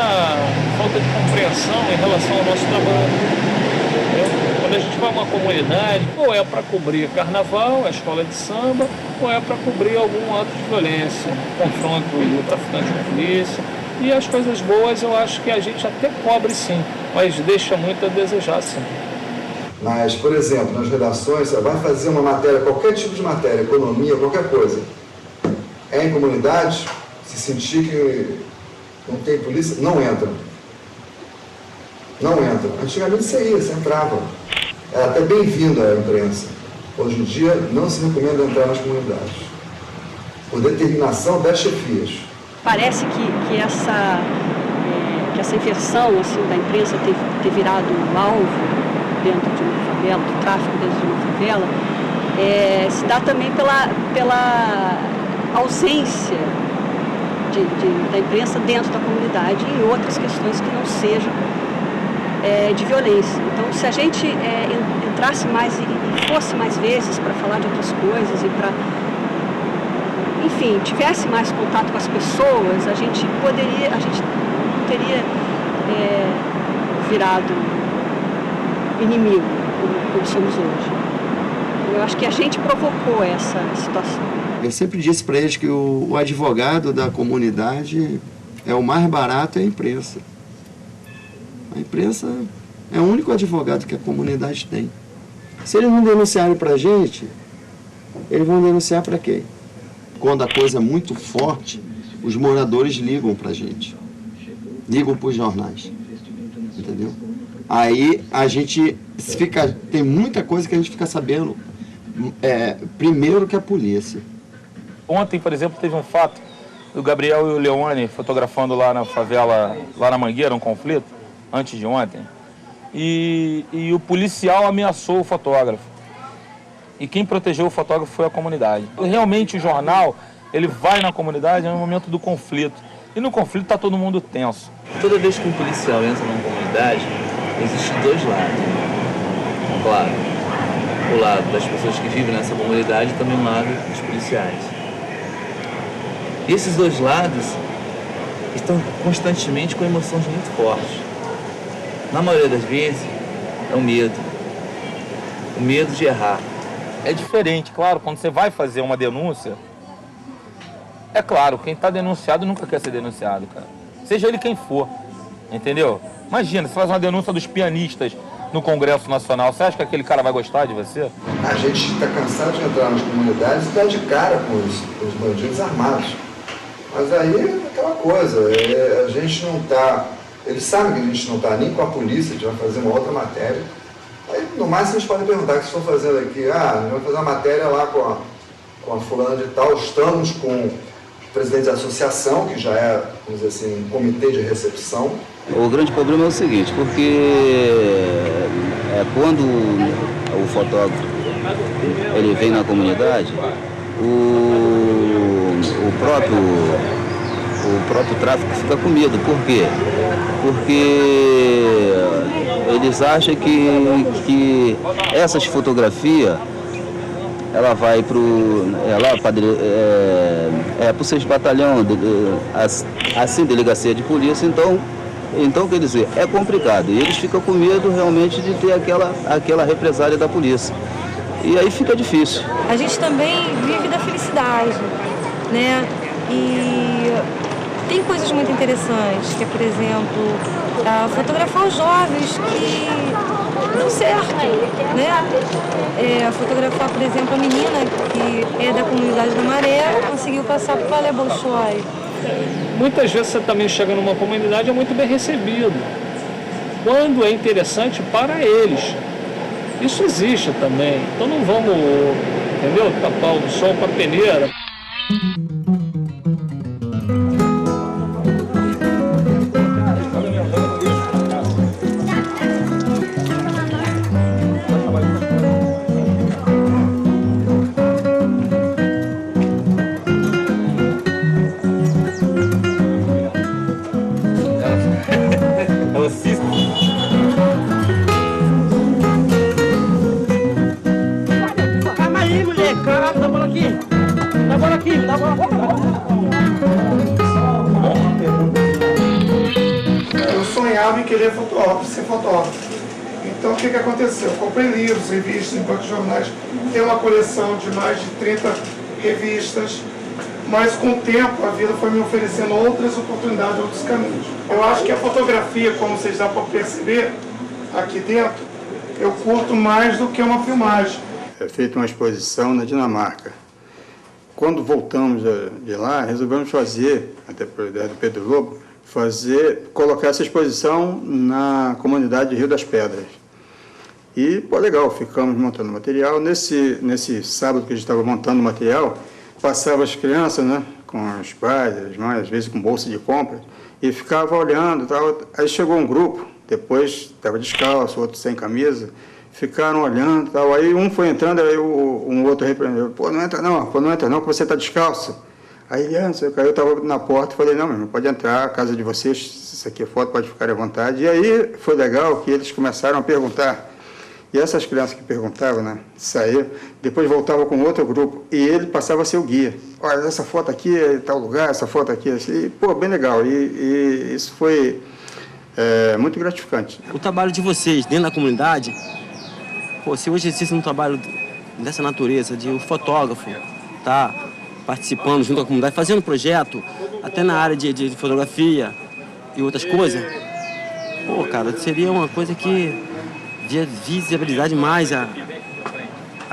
Speaker 1: falta de compreensão em relação ao nosso trabalho. Quando a gente vai a uma comunidade, ou é para cobrir carnaval, a escola de samba, ou é para cobrir algum ato de violência, confronto do traficante com a polícia. E as coisas boas eu acho que a gente até cobre sim, mas deixa muito a desejar sim.
Speaker 10: Mas, por exemplo, nas redações, você vai fazer uma matéria, qualquer tipo de matéria, economia, qualquer coisa, é em comunidade, se sentir que não tem polícia, não entra. Não entra. Antigamente você ia, você entrava. Era até bem-vindo a imprensa. Hoje em dia não se recomenda entrar nas comunidades. Por determinação das chefias.
Speaker 25: Parece que essa inversão assim, da imprensa ter virado um alvo dentro de uma favela, do tráfico dentro de uma favela, se dá também pela ausência da imprensa dentro da comunidade e outras questões que não sejam de violência. Então, se a gente entrasse mais e fosse mais vezes para falar de outras coisas e para, enfim, tivesse mais contato com as pessoas, a gente não teria virado inimigo como somos hoje. Eu acho que a gente provocou essa situação.
Speaker 7: Eu sempre disse para eles que o advogado da comunidade é o mais barato, é a imprensa. A imprensa é o único advogado que a comunidade tem. Se eles não denunciarem para a gente, eles vão denunciar para quem? Quando a coisa é muito forte, os moradores ligam para a gente. Ligam para os jornais. Entendeu? Aí a gente tem muita coisa que a gente fica sabendo primeiro que a polícia.
Speaker 1: Ontem, por exemplo, teve um fato do Gabriel e o Leone fotografando lá na favela, lá na Mangueira, um conflito, antes de ontem. E o policial ameaçou o fotógrafo. E quem protegeu o fotógrafo foi a comunidade. Realmente o jornal, ele vai na comunidade no momento do conflito. E no conflito está todo mundo tenso.
Speaker 24: Toda vez que um policial entra numa comunidade, existem dois lados. Claro, o lado das pessoas que vivem nessa comunidade e também o lado dos policiais. E esses dois lados estão constantemente com emoções muito fortes. Na maioria das vezes, é o medo. O medo de errar.
Speaker 1: É diferente, claro, quando você vai fazer uma denúncia, é claro, quem está denunciado nunca quer ser denunciado, cara. Seja ele quem for, entendeu? Imagina, você faz uma denúncia dos pianistas no Congresso Nacional, você acha que aquele cara vai gostar de você?
Speaker 10: A gente está cansado de entrar nas comunidades e dar de cara com os bandidos armados. Mas aí é aquela coisa, a gente não está... Eles sabem que a gente não está nem com a polícia, a gente vai fazer uma outra matéria. Aí, no máximo, eles podem perguntar o que vocês estão fazendo aqui. A gente vai fazer uma matéria lá com com a fulana de tal, estamos com o presidente da associação, que já é, vamos dizer assim, um comitê de recepção.
Speaker 24: O grande problema é o seguinte, porque quando o fotógrafo ele vem na comunidade, o próprio tráfico fica com medo. Por quê? Porque eles acham que essas fotografias ela vai para o 6º Batalhão, assim, delegacia de polícia, então, quer dizer, é complicado. E eles ficam com medo realmente de ter aquela represália da polícia. E aí fica difícil.
Speaker 18: A gente também vive da felicidade, né? E tem coisas muito interessantes, que é, por exemplo, fotografar os jovens que dão certo, né? Fotografar, por exemplo, a menina que é da comunidade da Maré, conseguiu passar para o Valé Bolshoi.
Speaker 1: Muitas vezes você também chega numa comunidade, é muito bem recebido. Quando é interessante para eles. Isso existe também. Então não vamos, entendeu? Tapar o sol com a peneira.
Speaker 13: Eu sonhava em querer ser fotógrafo. Então o que aconteceu? Eu comprei livros, revistas, bancos de jornais. Tenho uma coleção de mais de 30 revistas. Mas com o tempo a vida foi me oferecendo outras oportunidades, outros caminhos. Eu acho que a fotografia, como vocês dão para perceber aqui dentro, eu curto mais do que uma filmagem.
Speaker 20: É feita uma exposição na Dinamarca. Quando voltamos de lá, resolvemos fazer, até por ideia do Pedro Lobo, colocar essa exposição na comunidade de Rio das Pedras. E, pô, legal, ficamos montando material. Nesse sábado que a gente estava montando o material, passava as crianças, né, com os pais, as mães, às vezes com bolsa de compra, e ficava olhando e tal. Aí chegou um grupo, depois estava descalço, outro sem camisa, ficaram olhando e tal. Aí um foi entrando, aí um outro repreendeu: pô, não entra não, que você está descalço. Aí eu estava na porta e falei: não, meu irmão, pode entrar, a casa de vocês, se isso aqui é foto, pode ficar à vontade. E aí foi legal que eles começaram a perguntar. E essas crianças que perguntavam, né, saíram, depois voltavam com outro grupo, e ele passava a ser o guia. Olha, essa foto aqui é em tal lugar, essa foto aqui é assim. E, pô, bem legal. E isso foi muito gratificante.
Speaker 2: O trabalho de vocês dentro da comunidade, pô, se hoje existe um trabalho dessa natureza, de um fotógrafo tá participando junto com a comunidade, fazendo projeto, até na área de fotografia e outras coisas, pô, cara, seria uma coisa que visibilidade mais a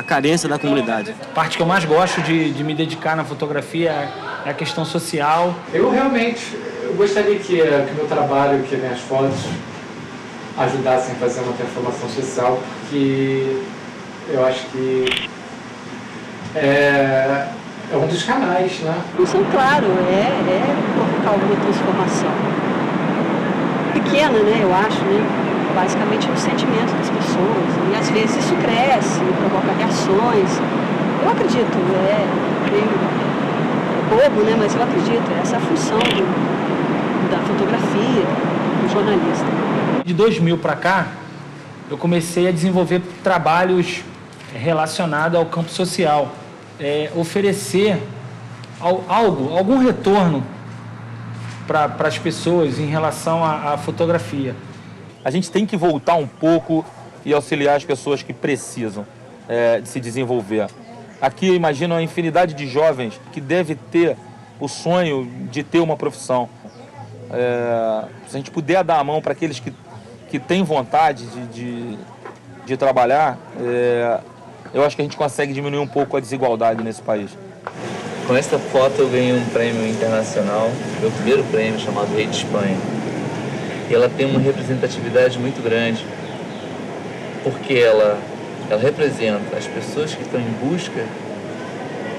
Speaker 2: carência da comunidade.
Speaker 4: A parte que eu mais gosto de me dedicar na fotografia é a questão social. Eu gostaria que o meu trabalho, que minhas fotos ajudassem a fazer uma transformação social, que eu acho que é um dos canais, né?
Speaker 25: Isso, claro, provocar alguma transformação. Pequena, né, eu acho, né? Basicamente no sentimento das pessoas, e às vezes isso cresce, provoca reações. Eu acredito, é meio bobo, né? Mas eu acredito, essa é a função da fotografia, do jornalista.
Speaker 4: De 2000 para cá, eu comecei a desenvolver trabalhos relacionados ao campo social, oferecer algum retorno para as pessoas em relação à fotografia.
Speaker 8: A gente tem que voltar um pouco e auxiliar as pessoas que precisam de se desenvolver. Aqui eu imagino a infinidade de jovens que devem ter o sonho de ter uma profissão. Se a gente puder dar a mão para aqueles que têm vontade de trabalhar, eu acho que a gente consegue diminuir um pouco a desigualdade nesse país.
Speaker 24: Com esta foto eu ganhei um prêmio internacional, meu primeiro prêmio, chamado Rei de Espanha. E ela tem uma representatividade muito grande, porque ela representa as pessoas que estão em busca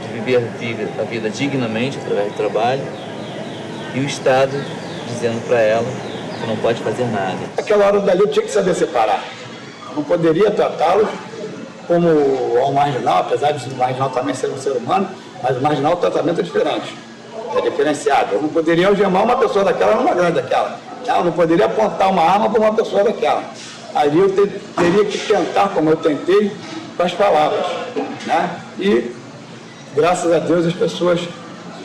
Speaker 24: de viver a vida dignamente através do trabalho, e o Estado dizendo para ela que não pode fazer nada.
Speaker 6: Naquela hora dali eu tinha que saber separar. Eu não poderia tratá-lo como um marginal, apesar de o marginal também ser um ser humano, mas o marginal, o tratamento é diferente, é diferenciado. Eu não poderia algemar uma pessoa daquela numa grande daquela. Eu não poderia apontar uma arma para uma pessoa daquela. Ali eu teria que tentar, como eu tentei, com as palavras, né? E, graças a Deus, as pessoas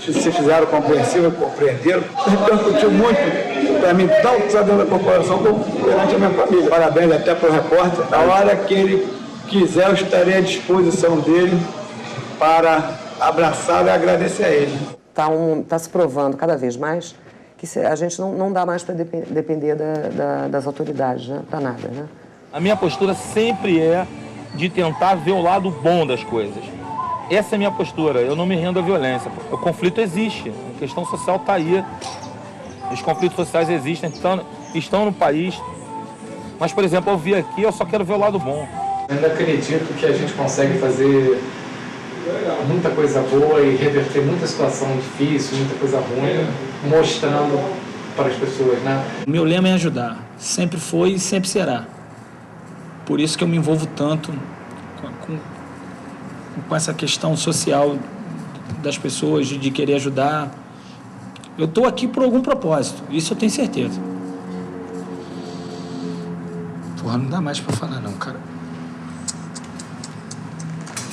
Speaker 6: se fizeram compreensivas, compreenderam. Repercutiu muito para mim, tanto dentro da corporação como perante a minha família. Parabéns até para o repórter. Na hora que ele quiser, eu estarei à disposição dele para abraçá-lo e agradecer a ele.
Speaker 5: Está se provando cada vez mais que a gente não dá mais para depender das autoridades, né? Para nada, né?
Speaker 12: A minha postura sempre é de tentar ver o lado bom das coisas. Essa é a minha postura, eu não me rendo à violência. O conflito existe, a questão social está aí. Os conflitos sociais existem, estão no país. Mas, por exemplo, eu vi aqui, eu só quero ver o lado bom.
Speaker 3: Eu ainda acredito que a gente consegue fazer muita coisa boa e reverter muita situação difícil, muita coisa ruim, mostrando para as pessoas, né?
Speaker 4: O meu lema é ajudar, sempre foi e sempre será. Por isso que eu me envolvo tanto com essa questão social das pessoas, de querer ajudar. Eu estou aqui por algum propósito, isso eu tenho certeza. Porra, não dá mais para falar não, cara.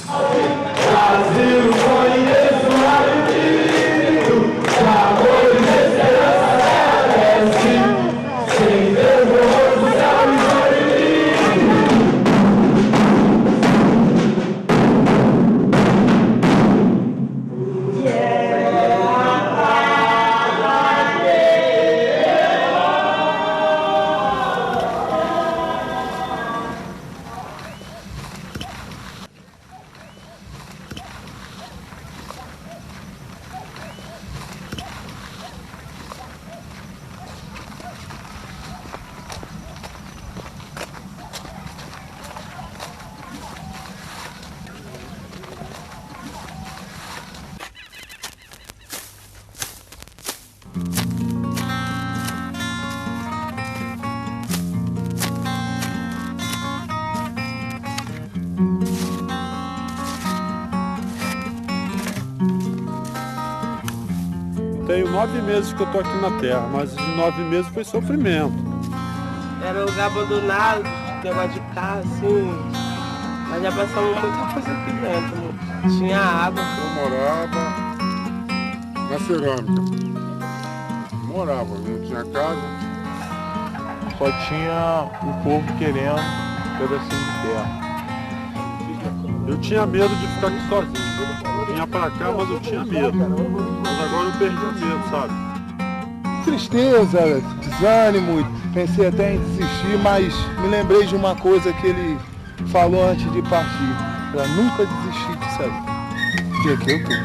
Speaker 21: Brasil, conheço o amor e esperança merece, sem vergonha, céu
Speaker 22: Tenho 9 meses que eu tô aqui na Terra, mas de 9 meses foi sofrimento.
Speaker 23: Era um lugar abandonado, negócio de carro, assim. Mas já passamos muita coisa aqui dentro. Tinha água.
Speaker 22: Eu morava na cerâmica. Morava, não tinha casa.
Speaker 26: Só tinha o povo querendo pedacinho de terra.
Speaker 22: Eu tinha medo de ficar aqui sozinho. Vinha pra cá, mas eu tinha medo. Mas agora eu perdi o medo, sabe?
Speaker 27: Tristeza, desânimo, pensei até em desistir, mas me lembrei de uma coisa que ele falou antes de partir. Pra nunca desistir disso aí. E aqui eu tô. E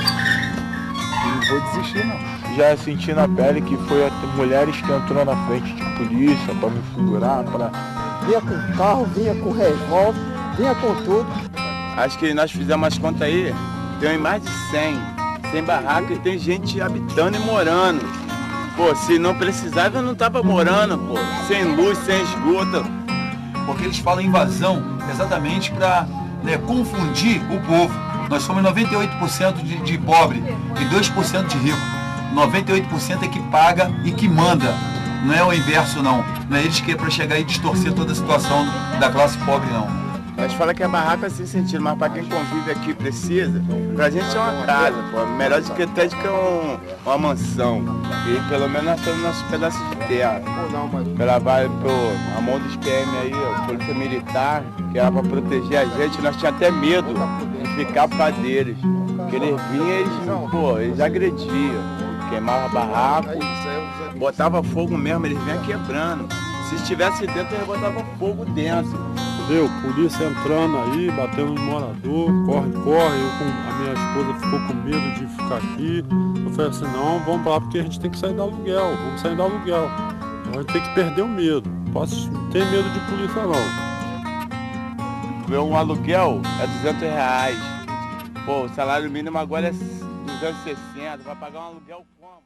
Speaker 27: não vou desistir não.
Speaker 26: Já senti na pele que foi a mulheres que entrou na frente de polícia pra me segurar, pra...
Speaker 27: Vinha com carro, vinha com revólver, vinha com tudo.
Speaker 28: Acho que nós fizemos as contas aí, tem mais de 100 barracas e tem gente habitando e morando. Pô, se não precisava eu não tava morando, pô, sem luz, sem esgoto.
Speaker 29: Porque eles falam invasão exatamente para confundir o povo. Nós somos 98% de pobre e 2% de rico. 98% é que paga e que manda. Não é o inverso, não. Não é eles que é para chegar e distorcer toda a situação da classe pobre, não.
Speaker 28: Nós falamos que a barraca é sem sentido, mas para quem convive aqui precisa, pra gente é uma casa, pô, melhor do que até de que uma mansão. E pelo menos nós temos nosso pedaço de terra. Pela a mão dos PM aí, a polícia militar, que era para proteger a gente, nós tínhamos até medo de ficar por causa deles. Porque eles vinham, eles agrediam, queimavam barraco, botava fogo mesmo, eles vinham quebrando. Se estivesse dentro, eles botavam fogo dentro.
Speaker 22: Entendeu? Polícia entrando aí, batendo no morador, corre. A minha esposa ficou com medo de ficar aqui. Eu falei assim, não, vamos lá porque a gente tem que sair do aluguel, vamos sair do aluguel. A gente tem que perder o medo. Não ter medo de polícia não.
Speaker 28: Um aluguel é R$200. Pô, o salário mínimo agora é dos anos 60, vai pagar um aluguel como?